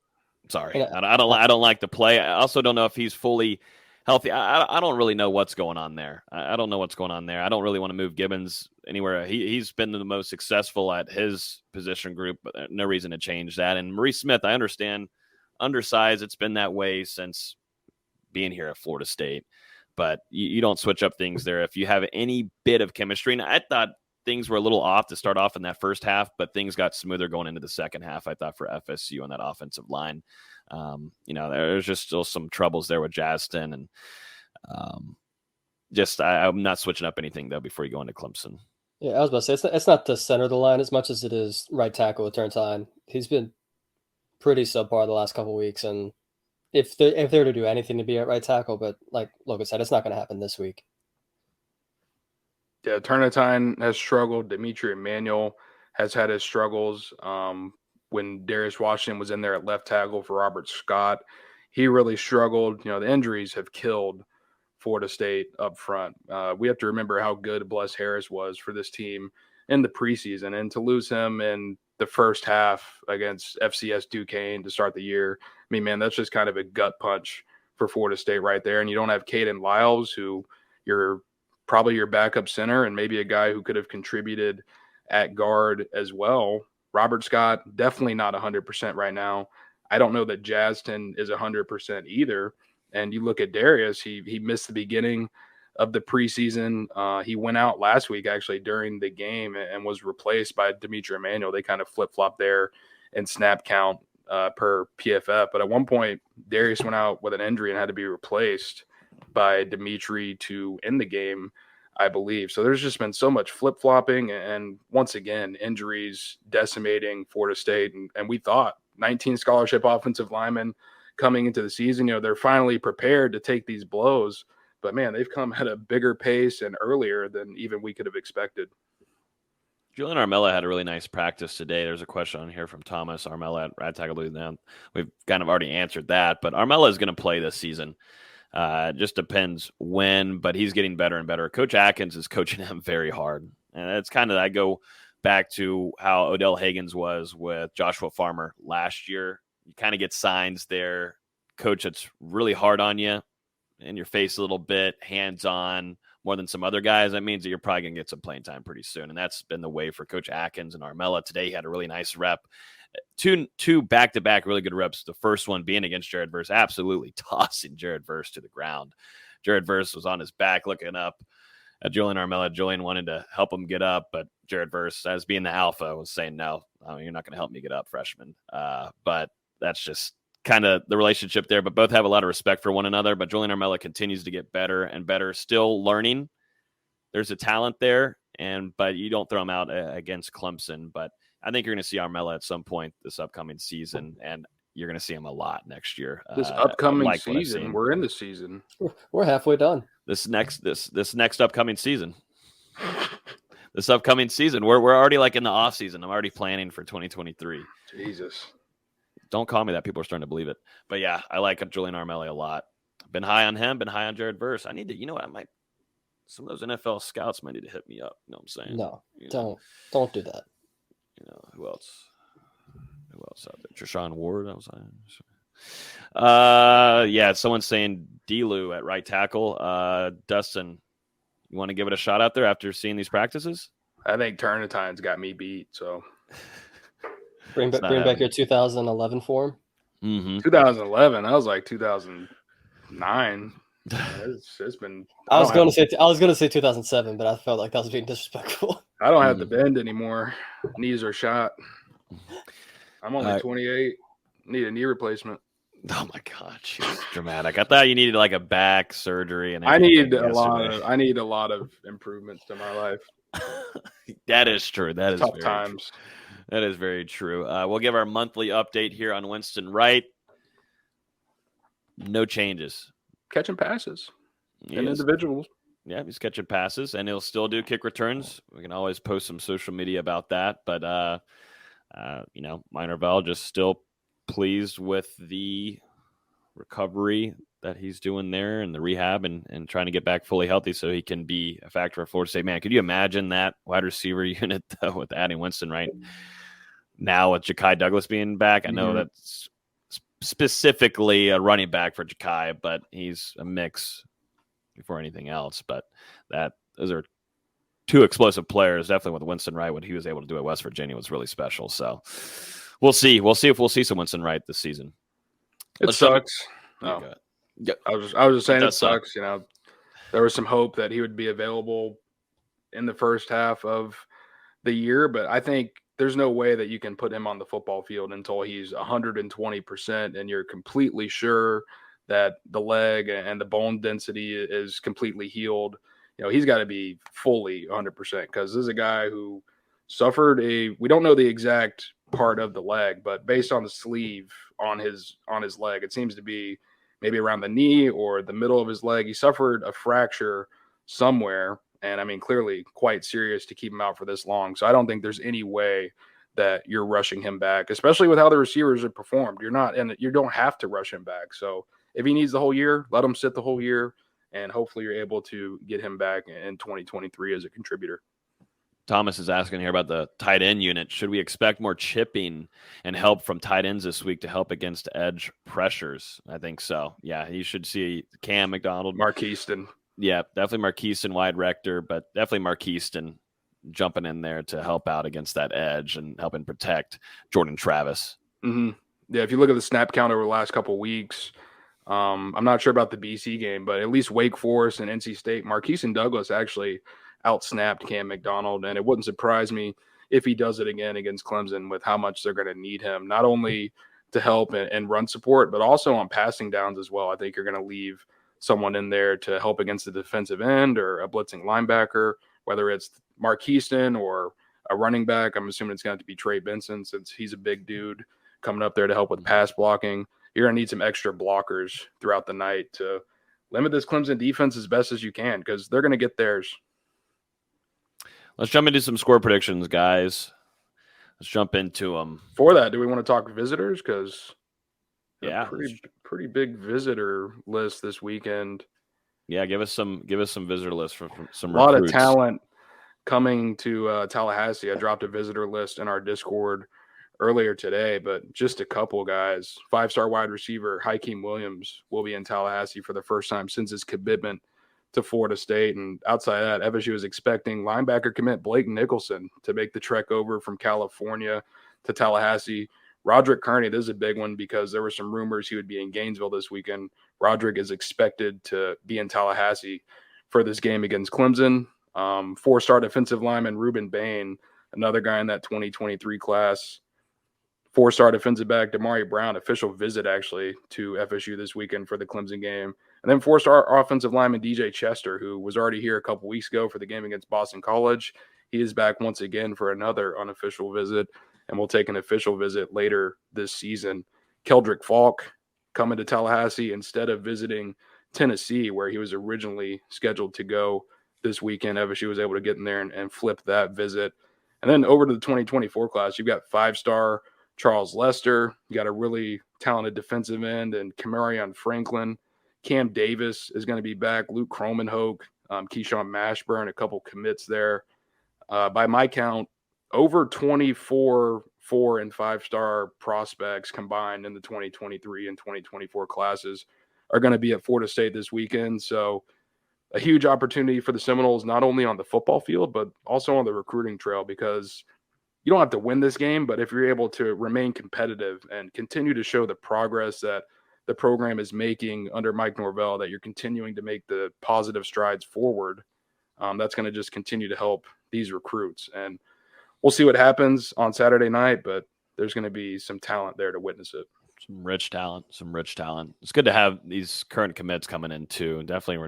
Sorry. I don't like the play. I also don't know if he's fully healthy. I don't really know what's going on there. I don't know what's going on there. I don't really want to move Gibbons anywhere. He's been the most successful at his position group, but no reason to change that. And Maurice Smith, I understand, undersized. It's been that way since being here at Florida State. But you don't switch up things there if you have any bit of chemistry. And I thought things were a little off to start off in that first half, but things got smoother going into the second half, I thought, for FSU on that offensive line. There's just still some troubles there with Justin, and I'm not switching up anything, though, before you go into Clemson. Yeah, I was about to say, it's not the center of the line as much as it is right tackle with Turntine. He's been pretty subpar the last couple of weeks, and if they're to do anything to be at right tackle, but like Logan said, it's not going to happen this week. Yeah, Turntine has struggled. Dimitri Emmanuel has had his struggles. When Darius Washington was in there at left tackle for Robert Scott, he really struggled. The injuries have killed Florida State up front. We have to remember how good Bless Harris was for this team in the preseason, and to lose him in the first half against FCS Duquesne to start the year, I mean, man, that's just kind of a gut punch for Florida State right there. And you don't have Caden Lyles, who you're probably your backup center and maybe a guy who could have contributed at guard as well. Robert Scott, definitely not 100% right now. I don't know that Justin is 100% either. And you look at Darius, he missed the beginning of the preseason. He went out last week, actually, during the game and was replaced by Dimitri Emmanuel. They kind of flip-flopped there in snap count per PFF. But at one point, Darius went out with an injury and had to be replaced by Dimitri to end the game, I believe. So there's just been so much flip-flopping and once again, injuries decimating Florida State. And we thought 19 scholarship offensive linemen coming into the season, they're finally prepared to take these blows. But, man, they've come at a bigger pace and earlier than even we could have expected. Julian Armella had a really nice practice today. There's a question on here from Thomas Armella at right tackle. We've kind of already answered that. But Armella is going to play this season. It just depends when, but he's getting better and better. Coach Atkins is coaching him very hard. And it's kind of, I go back to how Odell Higgins was with Joshua Farmer last year. You kind of get signs there coach that's really hard on you, in your face a little bit, hands-on, more than some other guys, that means that you're probably going to get some playing time pretty soon. And that's been the way for Coach Atkins and Armella. Today he had a really nice rep. Two back-to-back really good reps. The first one being against Jared Verse, absolutely tossing Jared Verse to the ground. Jared Verse was on his back looking up at Julian Armella. Julian wanted to help him get up, but Jared Verse, as being the alpha, was saying, no, you're not going to help me get up, freshman. But that's just kind of the relationship there. But both have a lot of respect for one another. But Julian Armella continues to get better and better, still learning. There's a talent there, but you don't throw him out against Clemson. But I think you're going to see Armella at some point this upcoming season, and you're going to see him a lot next year. This upcoming season, we're in the season. We're halfway done. This next upcoming season. This upcoming season, we're already like in the off season. I'm already planning for 2023. Jesus. Don't call me that. People are starting to believe it. But yeah, I like Julian Armella a lot. Been high on him, been high on Jared Verse. I need to, some of those NFL scouts might need to hit me up. You know what I'm saying? No, don't do that. Who else out there? Treshaun Ward. Someone's saying D-Lou at right tackle. Dustin, you want to give it a shot out there after seeing these practices? I think Turnitine's got me beat, so. Bring back your 2011 form. Mm-hmm. 2011. I was like 2009. It's been. I was going to say 2007, but I felt like that was being disrespectful. I don't have to bend anymore. Knees are shot. I'm only 28. Need a knee replacement. Oh my God, she's dramatic. I thought you needed like a back surgery, and I need a lot of improvements to my life. That is true. That is tough times. True. That is very true. We'll give our monthly update here on Winston Wright. No changes. Catching passes and individuals. Yeah, he's catching passes, and he'll still do kick returns. We can always post some social media about that. But, Minerville just still pleased with the recovery that he's doing there and the rehab and trying to get back fully healthy so he can be a factor for Florida State. Man, could you imagine that wide receiver unit, though, with adding Winston Wright now with Ja'Kai Douglas being back? I know that's specifically a running back for Ja'Kai, but he's a mix before anything else. But those are two explosive players. Definitely with Winston Wright, what he was able to do at West Virginia was really special. So we'll see. We'll see if we'll see some Winston Wright this season. It sucks. No. I was just saying it sucks. There was some hope that he would be available in the first half of the year, but I think there's no way that you can put him on the football field until he's 120% and you're completely sure that the leg and the bone density is completely healed. He's got to be fully 100% because this is a guy who suffered we don't know the exact part of the leg, but based on the sleeve on his leg, it seems to be maybe around the knee or the middle of his leg. He suffered a fracture somewhere. And I mean, clearly quite serious to keep him out for this long. So I don't think there's any way that you're rushing him back, especially with how the receivers have performed. You don't have to rush him back. So if he needs the whole year, let him sit the whole year. And hopefully you're able to get him back in 2023 as a contributor. Thomas is asking here about the tight end unit. Should we expect more chipping and help from tight ends this week to help against edge pressures? I think so. Yeah, you should see Cam McDonald. Marquiston. Yeah, definitely Marquiston, wide rector, but definitely Marquiston jumping in there to help out against that edge and helping protect Jordan Travis. Mm-hmm. Yeah, if you look at the snap count over the last couple of weeks, I'm not sure about the BC game, but at least Wake Forest and NC State, Marquiston Douglas actually outsnapped Cam McDonald, and it wouldn't surprise me if he does it again against Clemson with how much they're going to need him, not only to help and run support, but also on passing downs as well. I think you're going to leave someone in there to help against the defensive end or a blitzing linebacker, whether it's Marquiston or a running back. I'm assuming it's going to have to be Trey Benson since he's a big dude coming up there to help with pass blocking. You're going to need some extra blockers throughout the night to limit this Clemson defense as best as you can because they're going to get theirs. Let's jump into some score predictions, guys. Let's jump into them. For that, do we want to talk visitors? Because yeah, pretty big visitor list this weekend. Yeah, give us some visitor lists from some a lot recruits. Of talent coming to Tallahassee. I dropped a visitor list in our Discord earlier today, but just a couple guys. 5-star wide receiver Hakeem Williams will be in Tallahassee for the first time since his commitment to Florida State. And outside of that, FSU is expecting linebacker commit Blake Nicholson to make the trek over from California to Tallahassee. Roderick Kearney, this is a big one because there were some rumors he would be in Gainesville this weekend. Roderick is expected to be in Tallahassee for this game against Clemson. 4-star defensive lineman Ruben Bain, another guy in that 2023 class. 4-star defensive back Damari Brown, official visit actually to FSU this weekend for the Clemson game. And then 4-star offensive lineman DJ Chester, who was already here a couple weeks ago for the game against Boston College. He is back once again for another unofficial visit, and will take an official visit later this season. Keldrick Falk coming to Tallahassee instead of visiting Tennessee, where he was originally scheduled to go this weekend. FSU was able to get in there and flip that visit. And then over to the 2024 class, you've got 5-star Charles Lester. You got a really talented defensive end and Camarion Franklin. Cam Davis is going to be back. Luke Kromenhoek, Keyshawn Mashburn, a couple commits there. By my count, over 24 4- and 5-star prospects combined in the 2023 and 2024 classes are going to be at Florida State this weekend. So a huge opportunity for the Seminoles, not only on the football field, but also on the recruiting trail, because you don't have to win this game, but if you're able to remain competitive and continue to show the progress that the program is making under Mike Norvell, that you're continuing to make the positive strides forward, that's going to just continue to help these recruits. And we'll see what happens on Saturday night, but there's going to be some talent there to witness it. Some rich talent. It's good to have these current commits coming in too. And definitely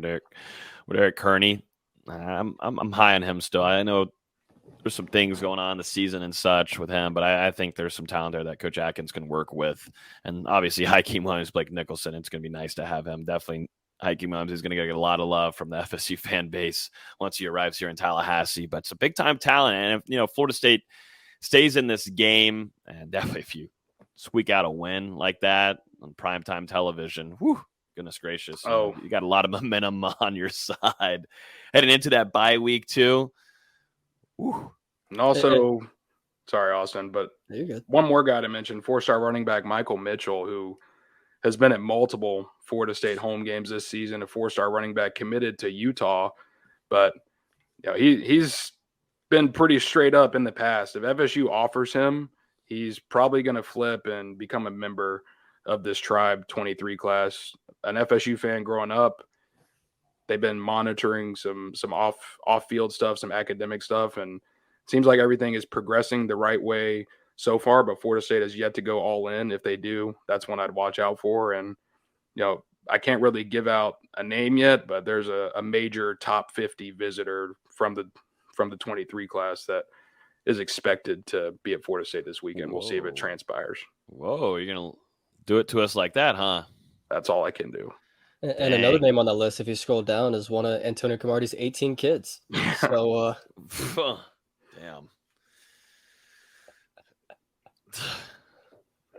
Roderick Kearney. I'm high on him still. I know there's some things going on this season and such with him, but I think there's some talent there that Coach Atkins can work with. And obviously Hakeem Williams, Blake Nicholson, it's going to be nice to have him. Definitely Hakeem Williams is going to get a lot of love from the FSU fan base once he arrives here in Tallahassee. But it's a big-time talent. And if, Florida State stays in this game, and definitely if you squeak out a win like that on primetime television, whew, goodness gracious. You got a lot of momentum on your side heading into that bye week too. Whew. And also, sorry, Austin, but you're good. One more guy to mention, 4-star running back Michael Mitchell, who has been at multiple Florida State home games this season, a 4-star running back committed to Utah. But he's been pretty straight up in the past. If FSU offers him, he's probably going to flip and become a member of this Tribe 23 class. An FSU fan growing up, they've been monitoring some off-field stuff, some academic stuff, and it seems like everything is progressing the right way so far, but Florida State has yet to go all in. If they do, that's one I'd watch out for. And, I can't really give out a name yet, but there's a major top 50 visitor from the 23 class that is expected to be at Florida State this weekend. We'll see if it transpires. Whoa, you're going to do it to us like that, huh? That's all I can do. And another name on that list, if you scroll down, is one of Antonio Cromartie's 18 kids. So, damn.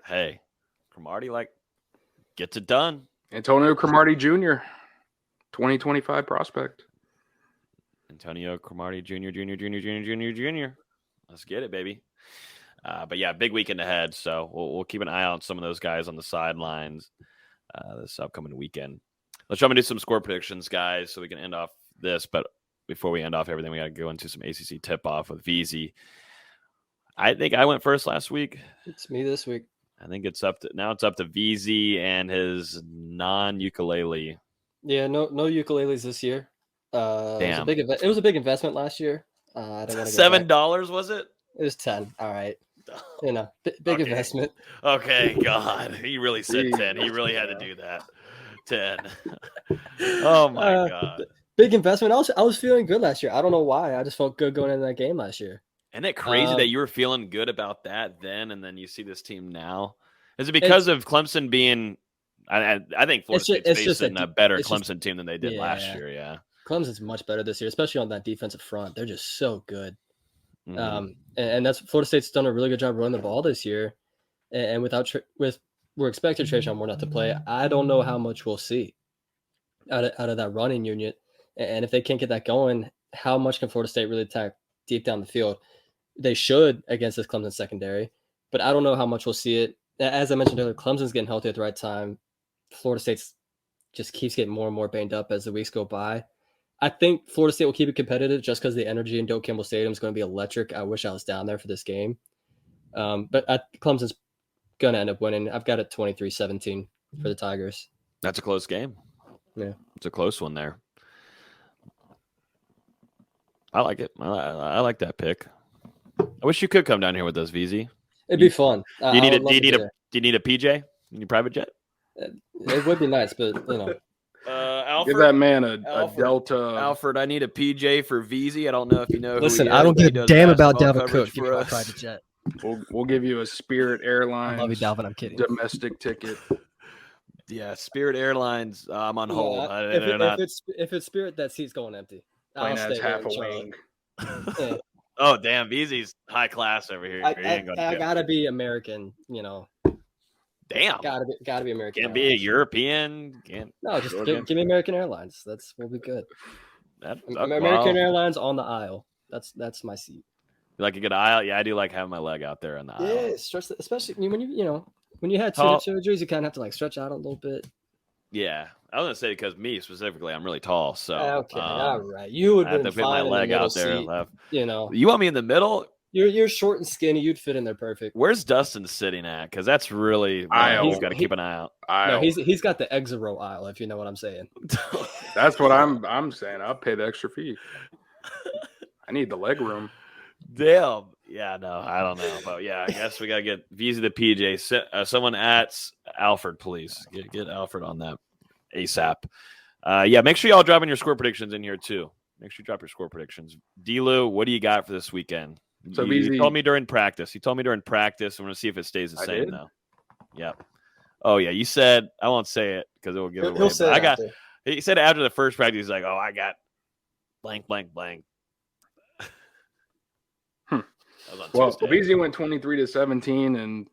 Hey, Cromartie gets it done. Antonio Cromartie Jr., 2025 prospect. Antonio Cromartie Jr. Let's get it, baby. But yeah, big weekend ahead. So we'll keep an eye on some of those guys on the sidelines this upcoming weekend. Let's jump into some score predictions, guys, so we can end off this. But before we end off everything, we got to go into some ACC tip-off with VZ. I think I went first last week. It's me this week. I think it's up to VZ and his non-ukulele. Yeah, no ukuleles this year. Damn. It was a big investment last year. I don't want to $7 was it? It was 10. All right. Big investment. Okay, God, he really said 10. He really had to do that. 10. Oh my God. Big investment. I was feeling good last year. I don't know why. I just felt good going into that game last year. Isn't it crazy that you were feeling good about that then, and then you see this team now? Is it because of Clemson being? I think Florida State's facing a better Clemson team than they did last year. Yeah, Clemson's much better this year, especially on that defensive front. They're just so good. Mm-hmm. And that's Florida State's done a really good job running the ball this year. And we're expecting Trayshawn Moore not to play. I don't know how much we'll see out of that running unit. And if they can't get that going, how much can Florida State really attack deep down the field? They should against this Clemson secondary. but I don't know how much we'll see it. As I mentioned earlier, Clemson's getting healthy at the right time. Florida State's just keeps getting more and more banged up as the weeks go by. I think Florida State will keep it competitive just because the energy in Doak Campbell Stadium is going to be electric. I wish I was down there for this game. But Clemson's going to end up winning. I've got it 23-17 for the Tigers. That's a close game. Yeah. It's a close one there. I like it. I like that pick. I wish you could come down here with us, VZ. It'd be fun. Do you need a PJ? You need a private jet? It would be nice, but you know. Alfred, give that man a Delta. Alfred, I need a PJ for VZ. I don't know if you know. Listen, who he I is, don't but he give a does damn about basketball Dalvin coverage Cook. Give for me my us. private jet. We'll give you a Spirit Airlines. I love you, Dalvin. I'm kidding. Domestic ticket. Yeah, Spirit Airlines. I'm on hold. If it's Spirit, that seat's going empty. Plane has half a wing. Yeah. Oh, damn. VZ's high class over here. I gotta be American, you know. Damn. Gotta be American. Can't be a European. No, just give me American Airlines. We'll be good. American Airlines on the aisle. That's my seat. You like a good aisle? Yeah, I do like having my leg out there on the aisle. Yeah, stretch, especially when you had two hip surgeries, you kind of have to like stretch out a little bit. Yeah, I was gonna say because me specifically, I'm really tall, so okay, all right. You would have to put my leg out there. Seat, you know, you want me in the middle? You're short and skinny. You'd fit in there perfect. Where's Dustin sitting at? Because that's really he's got to keep an eye out. No, he's got the exit row aisle. If you know what I'm saying. That's what I'm saying. I'll pay the extra fee. I need the leg room. Damn. Yeah, no, I don't know, but yeah, I guess we gotta get Visa the PJ. Someone at Alfred, please get Alfred on that ASAP. Yeah, make sure y'all dropping your score predictions in here too. Make sure you drop your score predictions. D-Lou, what do you got for this weekend? So you told me during practice. I'm going to see if it stays the same though. Yep. Oh yeah, you said I won't say it because it will give it away. He said after the first practice, he's like, "Oh, I got blank, blank, blank." Well, BZ went 23-17, and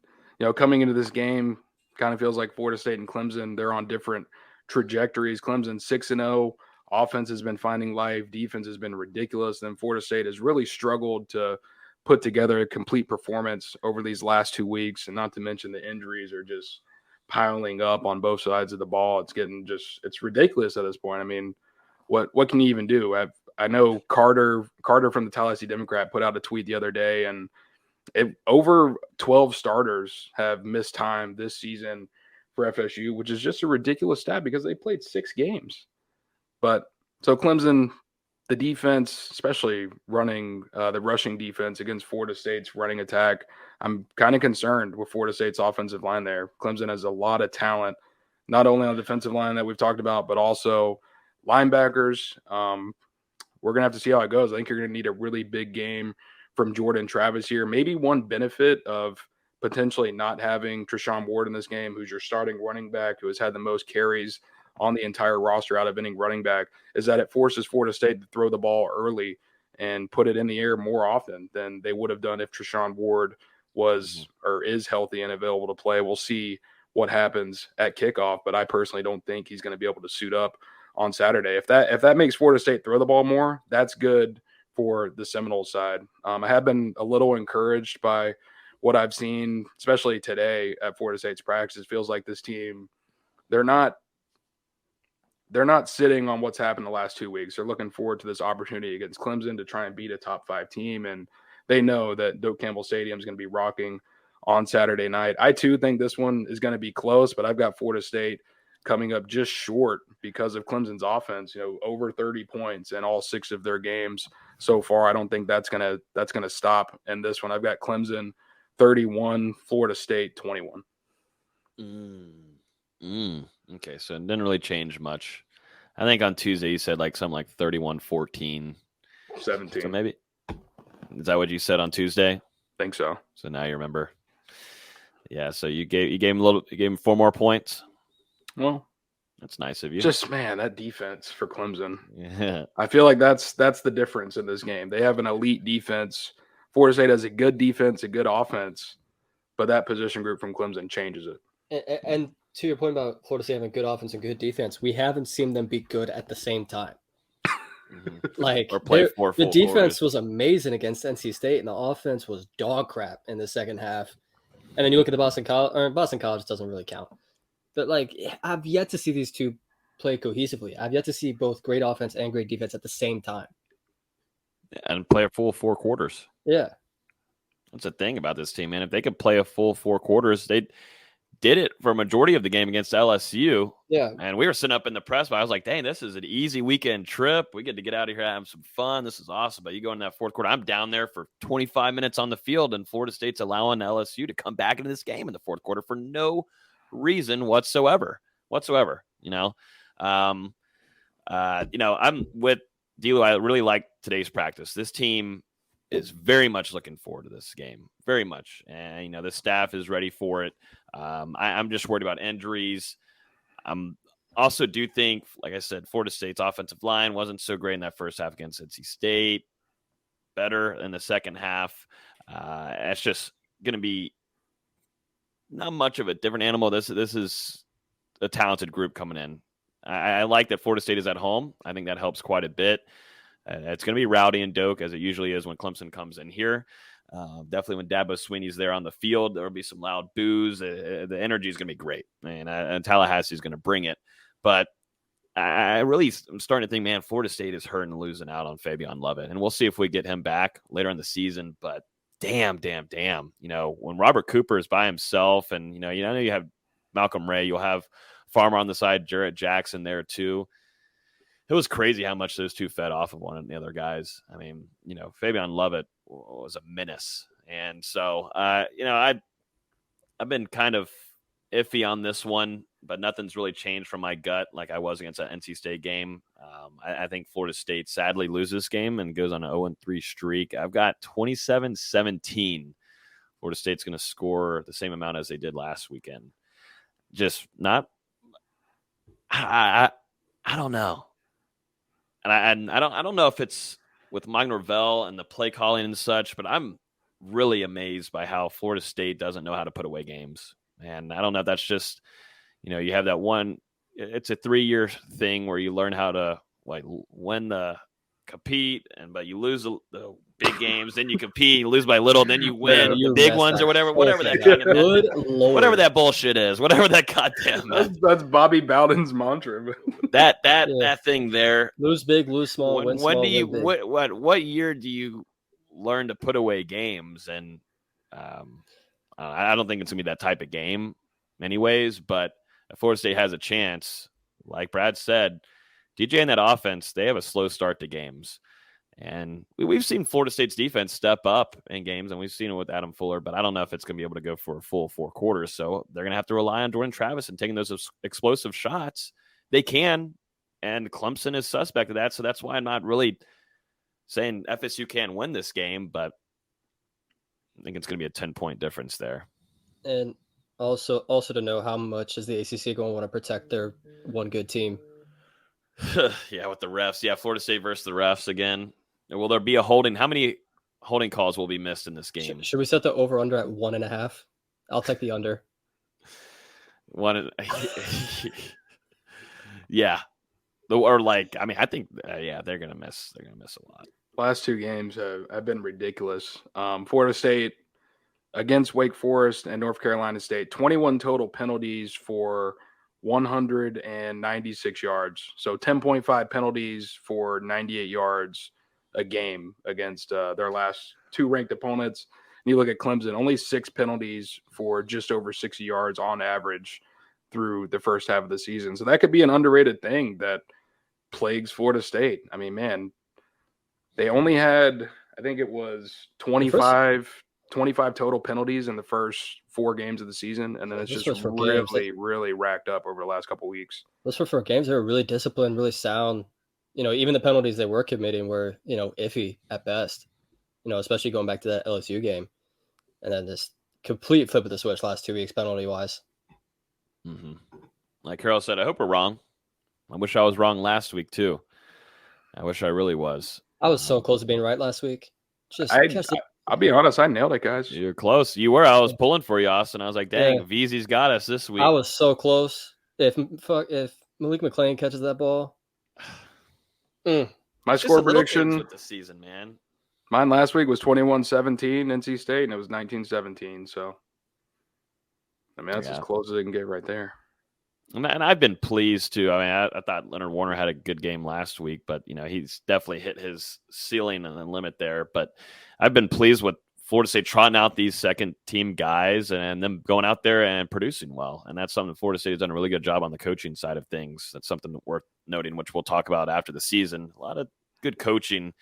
coming into this game, kind of feels like Florida State and Clemson, they're on different trajectories. Clemson 6-0, offense has been finding life, defense has been ridiculous. Then Florida State has really struggled to put together a complete performance over these last 2 weeks, and not to mention the injuries are just piling up on both sides of the ball. It's ridiculous at this point. I mean, what can you even do? I know Carter from the Tallahassee Democrat put out a tweet the other day, and over 12 starters have missed time this season for FSU, which is just a ridiculous stat because they played 6 games. But so Clemson, the defense, especially running the rushing defense against Florida State's running attack, I'm kind of concerned with Florida State's offensive line there. Clemson has a lot of talent, not only on the defensive line that we've talked about, but also linebackers. We're going to have to see how it goes. I think you're going to need a really big game from Jordan Travis here. Maybe one benefit of potentially not having Treshaun Ward in this game, who's your starting running back, who has had the most carries on the entire roster out of any running back, is that it forces Florida State to throw the ball early and put it in the air more often than they would have done if Treshaun Ward was or is healthy and available to play. We'll see what happens at kickoff, but I personally don't think he's going to be able to suit up on Saturday. If that makes Florida State throw the ball more, that's good for the Seminoles side. I have been a little encouraged by what I've seen, especially today at Florida State's practice. It feels like this team, they're not sitting on what's happened the last 2 weeks. They're looking forward to this opportunity against Clemson to try and beat a top 5 team. And they know that Doak Campbell Stadium is going to be rocking on Saturday night. I too think this one is going to be close, but I've got Florida State coming up just short because of Clemson's offense, over 30 points in all 6 of their games so far. I don't think that's going to stop in this one. I've got Clemson 31, Florida State 21. Okay, so it didn't really change much. I think on Tuesday you said something like 31-14. 17. So maybe is that what you said on Tuesday? Think so. So now you remember. Yeah, so you gave him 4 more points. Well, that's nice of you. Just that defense for Clemson. Yeah. I feel like that's the difference in this game. They have an elite defense. Florida State has a good defense, a good offense, but that position group from Clemson changes it. And to your point about Florida State having good offense and good defense, we haven't seen them be good at the same time. Or play the defense was amazing against NC State, and the offense was dog crap in the second half. And then you look at the Boston College doesn't really count. But like, I've yet to see these two play cohesively. I've yet to see both great offense and great defense at the same time. And play a full 4 quarters. Yeah. That's the thing about this team, man. If they could play a full 4 quarters, they did it for a majority of the game against LSU. Yeah. And we were sitting up in the press, but I was like, dang, this is an easy weekend trip. We get to get out of here and have some fun. This is awesome. But you go in that fourth quarter, I'm down there for 25 minutes on the field, and Florida State's allowing LSU to come back into this game in the fourth quarter for no reason whatsoever. You know, I'm with D'Lo. I really like today's practice. This team is very much looking forward to this game, very much. And, you know, the staff is ready for it. I'm just worried about injuries. Also do think, like I said, Florida State's offensive line wasn't so great in that first half against NC State. Better in the second half. It's just going to be not much of a different animal. This is a talented group coming in. I like that Florida State is at home. I think that helps quite a bit. It's going to be rowdy and doke, as it usually is when Clemson comes in here. Definitely when Dabo Swinney's there on the field, there will be some loud boos. The energy is going to be great, and Tallahassee is going to bring it. But I really am starting to think, man, Florida State is hurting and losing out on Fabian Lovett. And we'll see if we get him back later in the season. But damn. You know, when Robert Cooper is by himself and, you know you have Malcolm Ray, you'll have Farmer on the side, Jarrett Jackson there too. It was crazy how much those two fed off of one of the other guys. I mean, you know, Fabian Lovett was a menace. And so, I've been kind of iffy on this one, but nothing's really changed from my gut like I was against that NC State game. I think Florida State sadly loses this game and goes on an 0-3 streak. I've got 27-17. Florida State's going to score the same amount as they did last weekend. Just not – I don't know. And I don't know if it's with Mike Norvell and the play calling and such, but I'm really amazed by how Florida State doesn't know how to put away games. And I don't know if that's just, you have that one, it's a 3-year thing where you learn how to win the compete, but you lose the big games, then you compete, you lose by little, then you win the big ones or whatever that bullshit is, whatever that goddamn. That's Bobby Bowden's mantra. that thing there. Lose big, lose small. When do you what year do you learn to put away games? And I don't think it's gonna be that type of game, anyways. But if Florida State has a chance, like Brad said, DJ and that offense, they have a slow start to games. And we've seen Florida State's defense step up in games, and we've seen it with Adam Fuller, but I don't know if it's going to be able to go for a full 4 quarters. So they're going to have to rely on Jordan Travis and taking those explosive shots. They can, and Clemson is suspect of that, so that's why I'm not really saying FSU can win this game, but I think it's going to be a 10-point difference there. And also to know how much is the ACC going to want to protect their one good team. Yeah, with the refs. Yeah, Florida State versus the refs again. Will there be a holding? How many holding calls will be missed in this game? Should we set the over-under at 1.5? I'll take the under. Yeah. I think, they're going to miss. They're going to miss a lot. Last 2 games have been ridiculous. Florida State against Wake Forest and North Carolina State, 21 total penalties for 196 yards. So 10.5 penalties for 98 yards a game against their last 2 ranked opponents. And you look at Clemson, only 6 penalties for just over 60 yards on average through the first half of the season. So that could be an underrated thing that plagues Florida State. I mean, man, they only had, I think it was 25 total penalties in the first 4 games of the season, and then it's just really racked up over the last couple of weeks. Those were 4 games. They were really disciplined, really sound. Even the penalties they were committing were, iffy at best, especially going back to that LSU game. And then this complete flip of the switch last 2 weeks, penalty-wise. Mm-hmm. Like Carol said, I hope we're wrong. I wish I was wrong last week, too. I wish I really was. I was so close to being right last week. I'll be honest, I nailed it, guys. You're close. You were. I was pulling for you, Austin. I was like, dang, VZ's got us this week. I was so close. If Malik McClain catches that ball. My score prediction with the season, man. Mine last week was 21-17 NC State, and it was 19-17. So I mean, that's as close as they can get right there. And I've been pleased too. I mean, I thought Leonard Warner had a good game last week, but he's definitely hit his ceiling and the limit there. But I've been pleased with Florida State trotting out these second team guys and them going out there and producing well. And that's something Florida State has done a really good job on the coaching side of things. That's something worth noting, which we'll talk about after the season. A lot of good coaching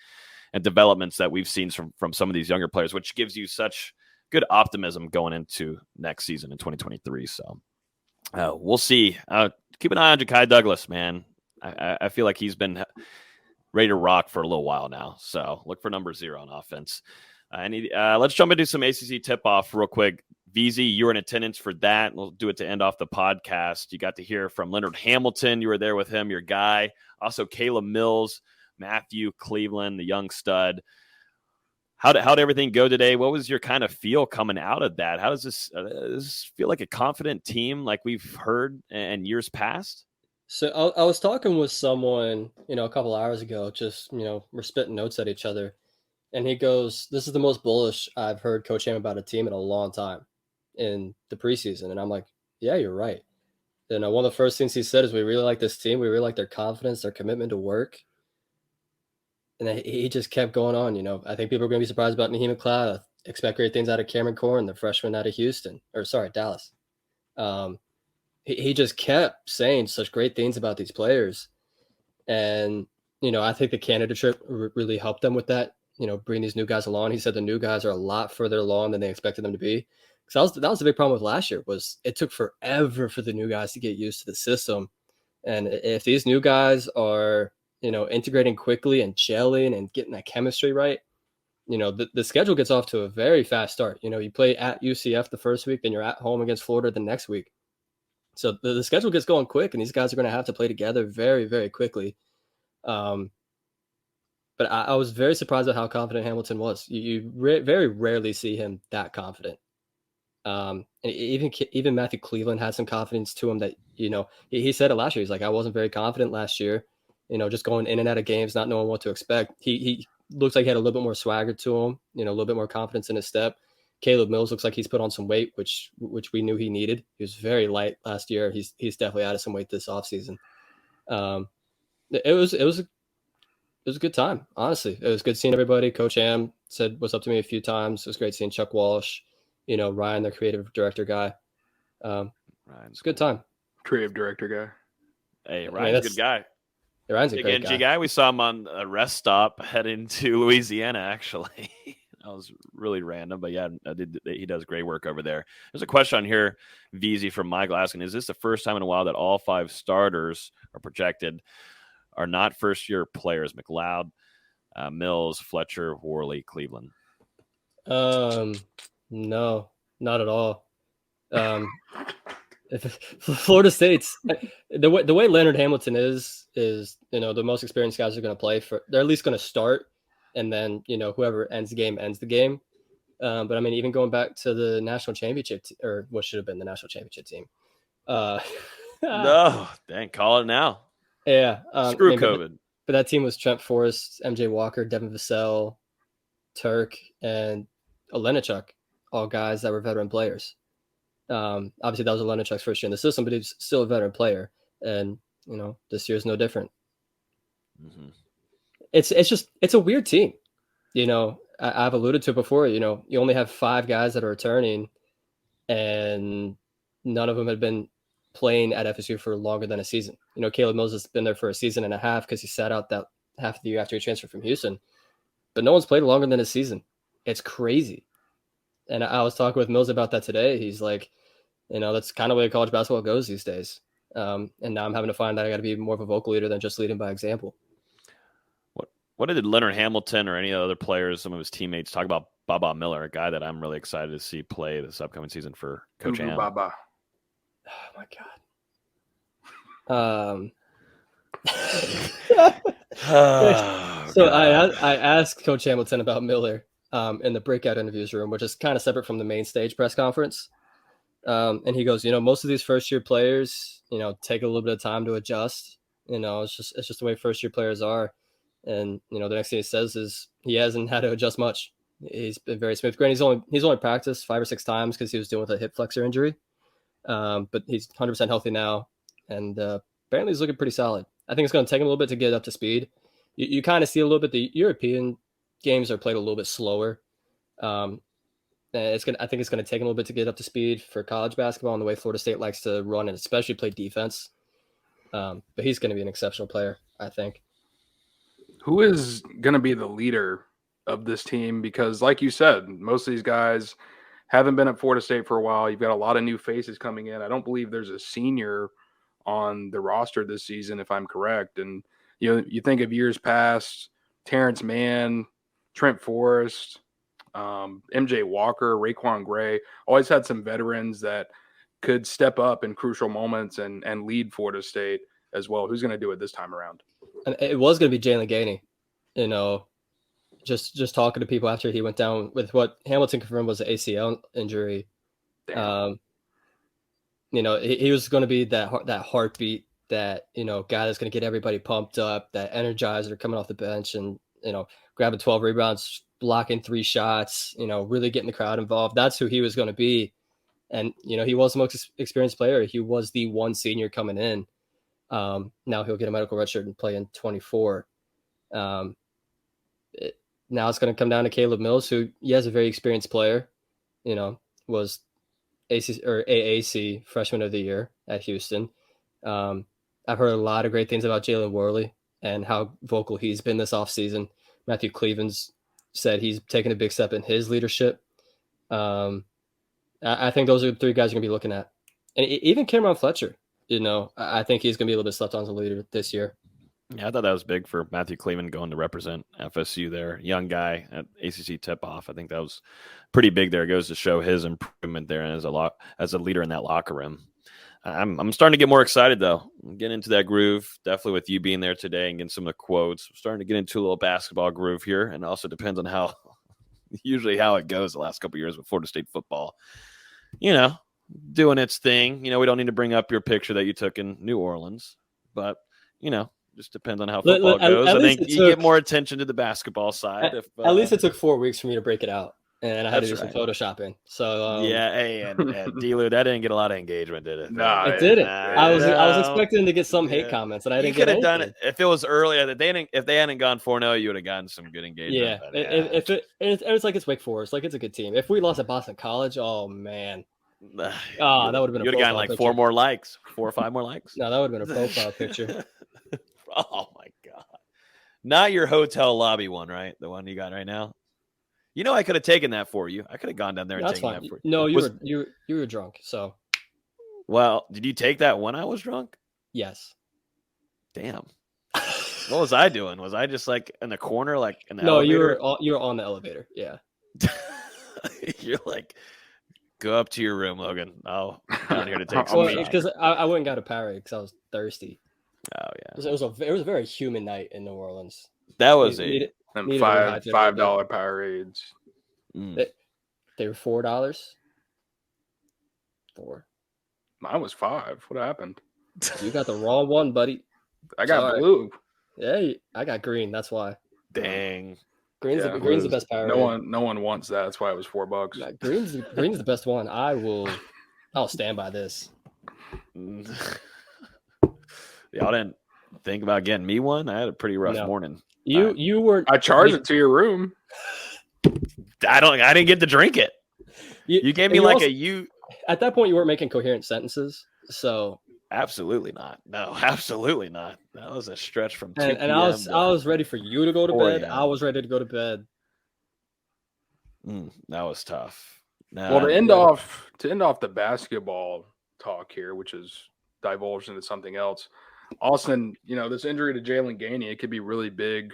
and developments that we've seen from some of these younger players, which gives you such good optimism going into next season in 2023. So we'll see. Keep an eye on Ja'Kai Douglas, man. I feel like he's been ready to rock for a little while now. So look for number 0 on offense. Let's jump into some ACC tip-off real quick. VZ, you were in attendance for that. We'll do it to end off the podcast. You got to hear from Leonard Hamilton. You were there with him, your guy. Also, Caleb Mills, Matthew Cleveland, the young stud. How'd everything go today? What was your kind of feel coming out of that? How does this feel like a confident team like we've heard in years past? So I was talking with someone, a couple hours ago, just, we're spitting notes at each other. And he goes, this is the most bullish I've heard Coach Ham about a team in a long time in the preseason. And I'm like, yeah, you're right. And one of the first things he said is we really like this team. We really like their confidence, their commitment to work. And he just kept going on. I think people are going to be surprised about Naheem McLeod. I expect great things out of Cameron Corn, the freshman out of Dallas. He just kept saying such great things about these players. And, I think the Canada trip really helped them with that. Bring these new guys along. He said the new guys are a lot further along than they expected them to be. Because that was the big problem with last year was it took forever for the new guys to get used to the system. And if these new guys are, integrating quickly and gelling and getting that chemistry right, the schedule gets off to a very fast start. You play at UCF the first week, then you're at home against Florida the next week. So the schedule gets going quick, and these guys are going to have to play together very, very quickly. But I was very surprised at how confident Hamilton was. You very rarely see him that confident. And even Matthew Cleveland had some confidence to him that, he said it last year. He's like, I wasn't very confident last year, just going in and out of games, not knowing what to expect. He looks like he had a little bit more swagger to him, a little bit more confidence in his step. Caleb Mills looks like he's put on some weight, which we knew he needed. He was very light last year. He's definitely added some weight this offseason. It was a good time, honestly. It was good seeing everybody. Coach Ham said what's up to me a few times. It was great seeing Chuck Walsh, Ryan, their creative director guy. It's a good time. Creative director guy. Hey, Ryan's a good guy. Ryan's a great guy. We saw him on a rest stop heading to Louisiana, actually. That was really random, but yeah, he does great work over there. There's a question on here, VZ from Michael asking, is this the first time in a while that all 5 starters are projected are not first-year players? McLeod, Mills, Fletcher, Worley, Cleveland. No, not at all. Florida State's the way Leonard Hamilton is the most experienced guys are going to play for. They're at least going to start, and then whoever ends the game. But I mean, even going back to the national championship or what should have been the national championship team. No, dang, call it now. Yeah. Screw COVID. But that team was Trent Forrest, MJ Walker, Devin Vassell, Turk, and Olenechuk, all guys that were veteran players. Obviously, that was Olenechuk's first year in the system, but he's still a veteran player. And, this year's no different. Mm-hmm. It's a weird team. I've alluded to it before, you only have 5 guys that are returning, and none of them had been playing at FSU for longer than a season. Caleb Mills has been there for a season and a half because he sat out that half of the year after he transferred from Houston. But no one's played longer than a season. It's crazy. And I was talking with Mills about that today. He's like, that's kind of the way college basketball goes these days. And now I'm having to find that I got to be more of a vocal leader than just leading by example. What did Leonard Hamilton or any other players, some of his teammates, talk about Baba Miller, a guy that I'm really excited to see play this upcoming season for Coach Ham? Baba. Oh my God. So I asked Coach Hamilton about Miller in the breakout interviews room, which is kind of separate from the main stage press conference. And he goes, most of these first year players, take a little bit of time to adjust. It's just the way first year players are. And the next thing he says is he hasn't had to adjust much. He's been very smooth. Granted, he's only practiced 5 or 6 times because he was dealing with a hip flexor injury. but he's 100% healthy now, and apparently he's looking pretty solid. I think it's going to take him a little bit to get up to speed. You kind of see a little bit the European games are played a little bit slower. I think it's going to take him a little bit to get up to speed for college basketball and the way Florida State likes to run and especially play defense. But he's going to be an exceptional player, I think. Who is going to be the leader of this team? Because like you said, most of these guys haven't been at Florida State for a while. You've got a lot of new faces coming in. I don't believe there's a senior on the roster this season, if I'm correct. And you think of years past, Terrence Mann, Trent Forrest, MJ Walker, Raekwon Gray, always had some veterans that could step up in crucial moments and lead Florida State as well. Who's going to do it this time around? And it was going to be Jalen Gainey, just talking to people after he went down with what Hamilton confirmed was an ACL injury. He was going to be that heartbeat, that, guy that's going to get everybody pumped up, that energizer coming off the bench and, grabbing 12 rebounds, blocking 3 shots, really getting the crowd involved. That's who he was going to be. And, he was the most experienced player. He was the one senior coming in. Now he'll get a medical redshirt and play in 24. Now it's going to come down to Caleb Mills, who is a very experienced player, was AAC freshman of the year at Houston. I've heard a lot of great things about Jalen Worley and how vocal he's been this offseason. Matthew Cleveland's said he's taken a big step in his leadership. I think those are the 3 guys you're going to be looking at. And even Cameron Fletcher, I think he's going to be a little bit slept on as a leader this year. Yeah, I thought that was big for Matthew Cleveland going to represent FSU there. Young guy at ACC tip-off. I think that was pretty big there. It goes to show his improvement there as a leader in that locker room. I'm starting to get more excited, though. I'm getting into that groove, definitely with you being there today and getting some of the quotes. I'm starting to get into a little basketball groove here, and it also depends on how it goes the last couple of years with Florida State football. Doing its thing. We don't need to bring up your picture that you took in New Orleans, but, just depends on how football goes. I think you get more attention to the basketball side. At least it took 4 weeks for me to break it out. And I had to do some photoshopping. So D-Lou, that didn't get a lot of engagement, did it? No, it didn't. I was expecting to get some hate comments, and I didn't. You could have done it if it was earlier. If they hadn't gone 4-0, you would have gotten some good engagement. Yeah, it's like it's Wake Forest, like it's a good team. If we lost at Boston College, oh man, that would have been. You'd have gotten like 4 more likes, 4 or 5 more likes. No, that would have been a profile picture. Oh my god, not your hotel lobby one, right? The one you got right now. I could have taken that for you. I could have gone down there and taken that for you. No, you were drunk. So, well, did you take that when I was drunk? Yes. Damn. What was I doing? Was I just like in the corner, like in the elevator? No, you were on the elevator. Yeah. You're like, go up to your room, Logan. I'm down here to take some shots. Because I went and got a Powerade because I was thirsty. Oh yeah. It was a very humid night in New Orleans. That was $5 Powerades. They were $4. 4. Mine was 5. What happened? You got the wrong one, buddy. I got blue. Yeah, I got green. That's why. Dang. Green's the best Powerade. No one wants that. That's why it was $4. Yeah, green's the best one. I'll stand by this. Y'all didn't think about getting me one? I had a pretty rough morning. You weren't. I charged it to your room. I didn't get to drink it. You gave me like also, at that point, you weren't making coherent sentences. So absolutely not. No, absolutely not. That was a stretch from 2 and p.m. I was ready for you to go to bed. I was ready to go to bed. That was tough. Well, to end off the basketball talk here, which is divulged into something else. Austin, this injury to Jalen Gainey, it could be really big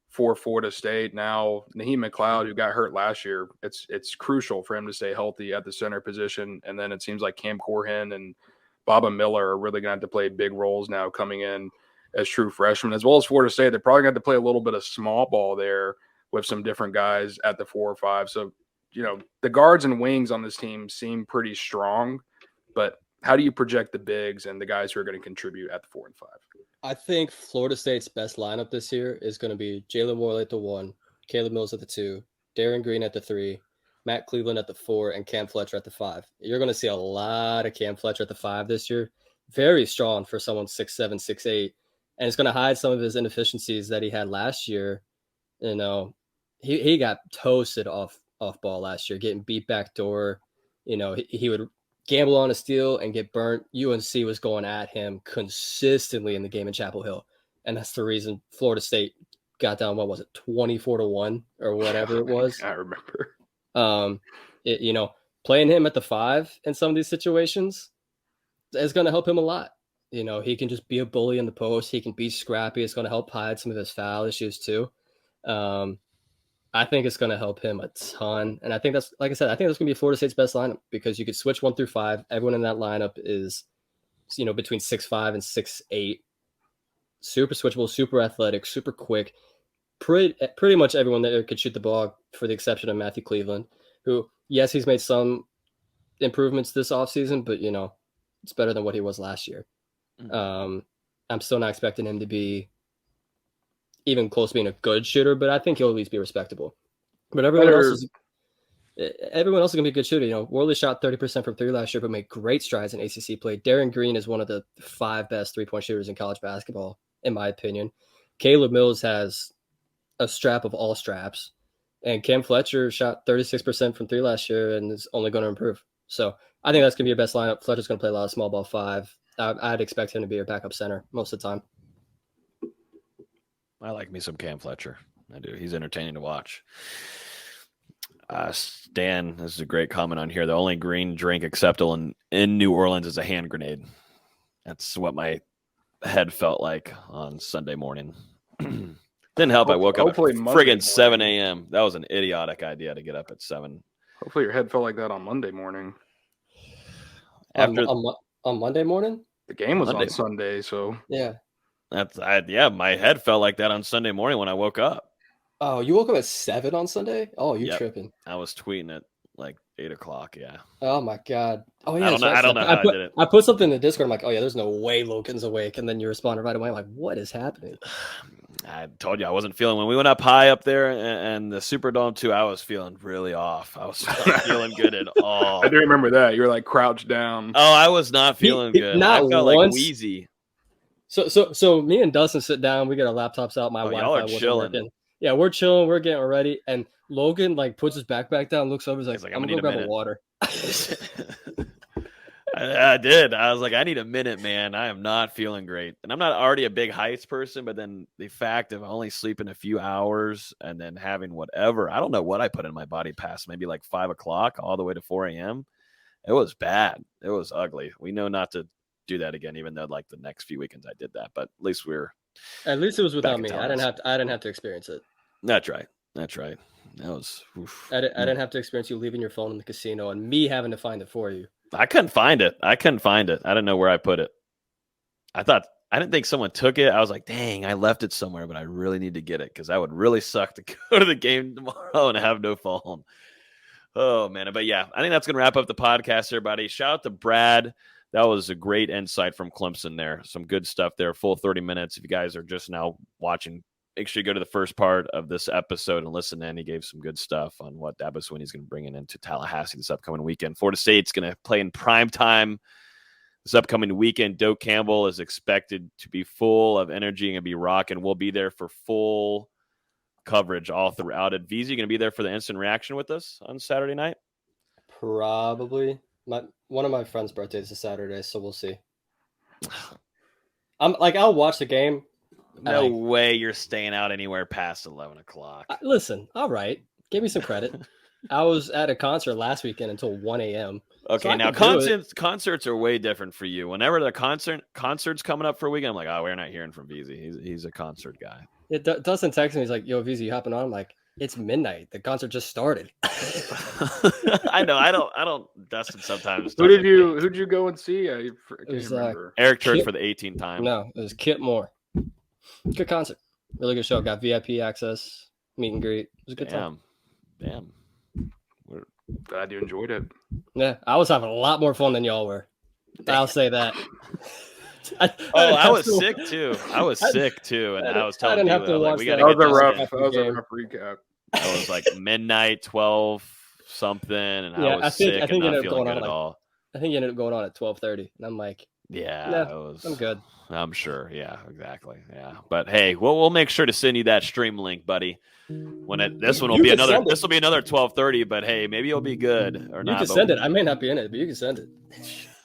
for Florida State. Now, Naheem McLeod, who got hurt last year, it's crucial for him to stay healthy at the center position. And then it seems like Cam Corhin and Baba Miller are really going to have to play big roles now coming in as true freshmen. As well as Florida State, they're probably going to have to play a little bit of small ball there with some different guys at the 4 or 5. So, the guards and wings on this team seem pretty strong, but how do you project the bigs and the guys who are going to contribute at the 4 and 5? I think Florida State's best lineup this year is going to be Jalen Worley at the 1, Caleb Mills at the 2, Darren Green at the 3, Matt Cleveland at the 4, and Cam Fletcher at the 5. You're going to see a lot of Cam Fletcher at the 5 this year. Very strong for someone 6'7", 6'8", and it's going to hide some of his inefficiencies that he had last year. You know, he got toasted off ball last year, getting beat back door. You know, he would gamble on a steal and get burnt. UNC was going at him consistently in the game in Chapel Hill, and that's the reason Florida State got down. What was it, 24-1 or whatever it was? I remember. You know, playing him at the 5 in some of these situations is going to help him a lot. You know, he can just be a bully in the post. He can be scrappy. It's going to help hide some of his foul issues too. I think it's going to help him a ton. And I think that's, like I said, I think that's going to be Florida State's best lineup because you could switch 1 through 5. Everyone in that lineup is, you know, between 6'5" and 6'8". Super switchable, super athletic, super quick. Pretty much everyone there could shoot the ball for the exception of Matthew Cleveland, who, yes, he's made some improvements this offseason, but, you know, it's better than what he was last year. I'm still not expecting him to be even close to being a good shooter, but I think he'll at least be respectable. But everyone else is going to be a good shooter. You know, Worley shot 30% from 3 last year, but made great strides in ACC play. Darren Green is one of the 5 best 3-point shooters in college basketball, in my opinion. Caleb Mills has a strap of all straps, and Cam Fletcher shot 36% from 3 last year and is only going to improve. So I think that's going to be your best lineup. Fletcher's going to play a lot of small ball 5. I'd expect him to be your backup center most of the time. I like me some Cam Fletcher. I do. He's entertaining to watch. Stan, this is a great comment on here. The only green drink acceptable in New Orleans is a hand grenade. That's what my head felt like on Sunday morning. Didn't help. I woke up at friggin' 7 a.m. That was an idiotic idea to get up at 7. Hopefully your head felt like that on Monday morning. On Monday morning? The game was on Sunday, so yeah. My head felt like that on Sunday morning when I woke up. Oh, you woke up at 7 on Sunday? Oh, you're tripping. I was tweeting at like 8 o'clock. Yeah. Oh my God. Oh yeah. I don't know how I did it. I put something in the Discord. I'm like, oh yeah, there's no way Logan's awake. And then you responded right away. I'm like, what is happening? I told you I wasn't feeling when we went up high up there and the Superdome too. I was feeling really off. I was not feeling good at all. I do remember that. You were like crouched down. Oh, I was not feeling good. I felt like wheezy. So me and Dustin sit down. We get our laptops out. My Wi-Fi wasn't working. Yeah, we're chilling. We're getting ready. And Logan like puts his backpack down, looks over, he's like I'm gonna go grab a water. I did. I was like, I need a minute, man. I am not feeling great. And I'm not already a big heights person, but then the fact of only sleeping a few hours and then having whatever, I don't know what I put in my body past maybe like 5 o'clock all the way to 4 a.m. It was bad. It was ugly. We know not to do that again, even though like the next few weekends I did that, but at least it was without me. I didn't have to experience it. That's right. That was I didn't have to experience you leaving your phone in the casino and me having to find it for you. I couldn't find it. I didn't know where I put it. I didn't think someone took it. I was like, dang, I left it somewhere, but I really need to get it because that would really suck to go to the game tomorrow and have no phone. Oh, man. But yeah, I think that's going to wrap up the podcast, everybody. Shout out to Brad. That was a great insight from Clemson there. Some good stuff there. Full 30 minutes. If you guys are just now watching, make sure you go to the first part of this episode and listen in. He gave some good stuff on what Dabo Swinney is going to bring into Tallahassee this upcoming weekend. Florida State's going to play in primetime this upcoming weekend. Doak Campbell is expected to be full of energy and be rocking. We'll be there for full coverage all throughout it. VZ, you going to be there for the instant reaction with us on Saturday night? Probably. One of my friend's birthdays is Saturday, so we'll see. I'll watch the game. No way you're staying out anywhere past 11 o'clock. Listen, all right. Give me some credit. I was at a concert last weekend until 1 a.m. Okay, so now concerts are way different for you. Whenever the concert's coming up for a weekend, I'm like, oh, we're not hearing from VZ. He's a concert guy. Dustin texted me. He's like, yo, VZ, you hopping on? I'm like, it's midnight. The concert just started. I know. I don't. Dustin sometimes. Who'd you go and see? I can't remember. Eric Church for the 18th time. No, it was Kip Moore. Good concert. Really good show. Got VIP access, meet and greet. It was a good time. Damn. We're glad you enjoyed it. Yeah, I was having a lot more fun than y'all were. I'll say that. I was sick too. And I was telling you, we got to get that was a rough recap. It was like midnight, 12, something, and Yeah, I was sick and not feeling good at all. I think it ended up going on at 12:30, and I'm like, yeah, I'm good. I'm sure. Yeah, exactly. Yeah, but hey, we'll make sure to send you that stream link, buddy. This will be another 12:30, but hey, maybe it'll be good or not. You can send it. I may not be in it, but you can send it.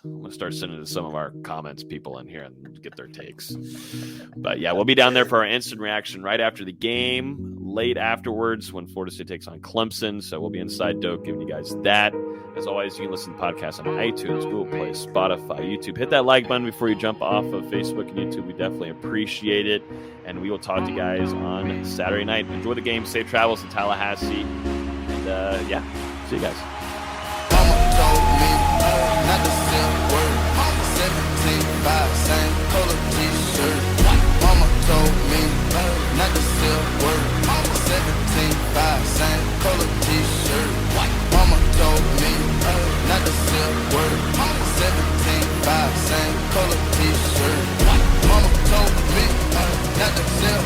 I'm gonna start sending to some of our comments people in here and get their takes. But yeah, we'll be down there for our instant reaction right after the game, late afterwards when Florida State takes on Clemson. So we'll be inside dope giving you guys that. As always, you can listen to podcasts on iTunes, Google Play, Spotify, YouTube. Hit that like button before you jump off of Facebook and YouTube. We definitely appreciate it. And we will talk to you guys on Saturday night. Enjoy the game. Safe travels to Tallahassee. And yeah, see you guys. Not the same word. 17.5, same color t-shirt. Mama told me not the same word. 17.5, same color t-shirt. Mama told me not the same word. 17.5, same color t-shirt. Mama told me not the same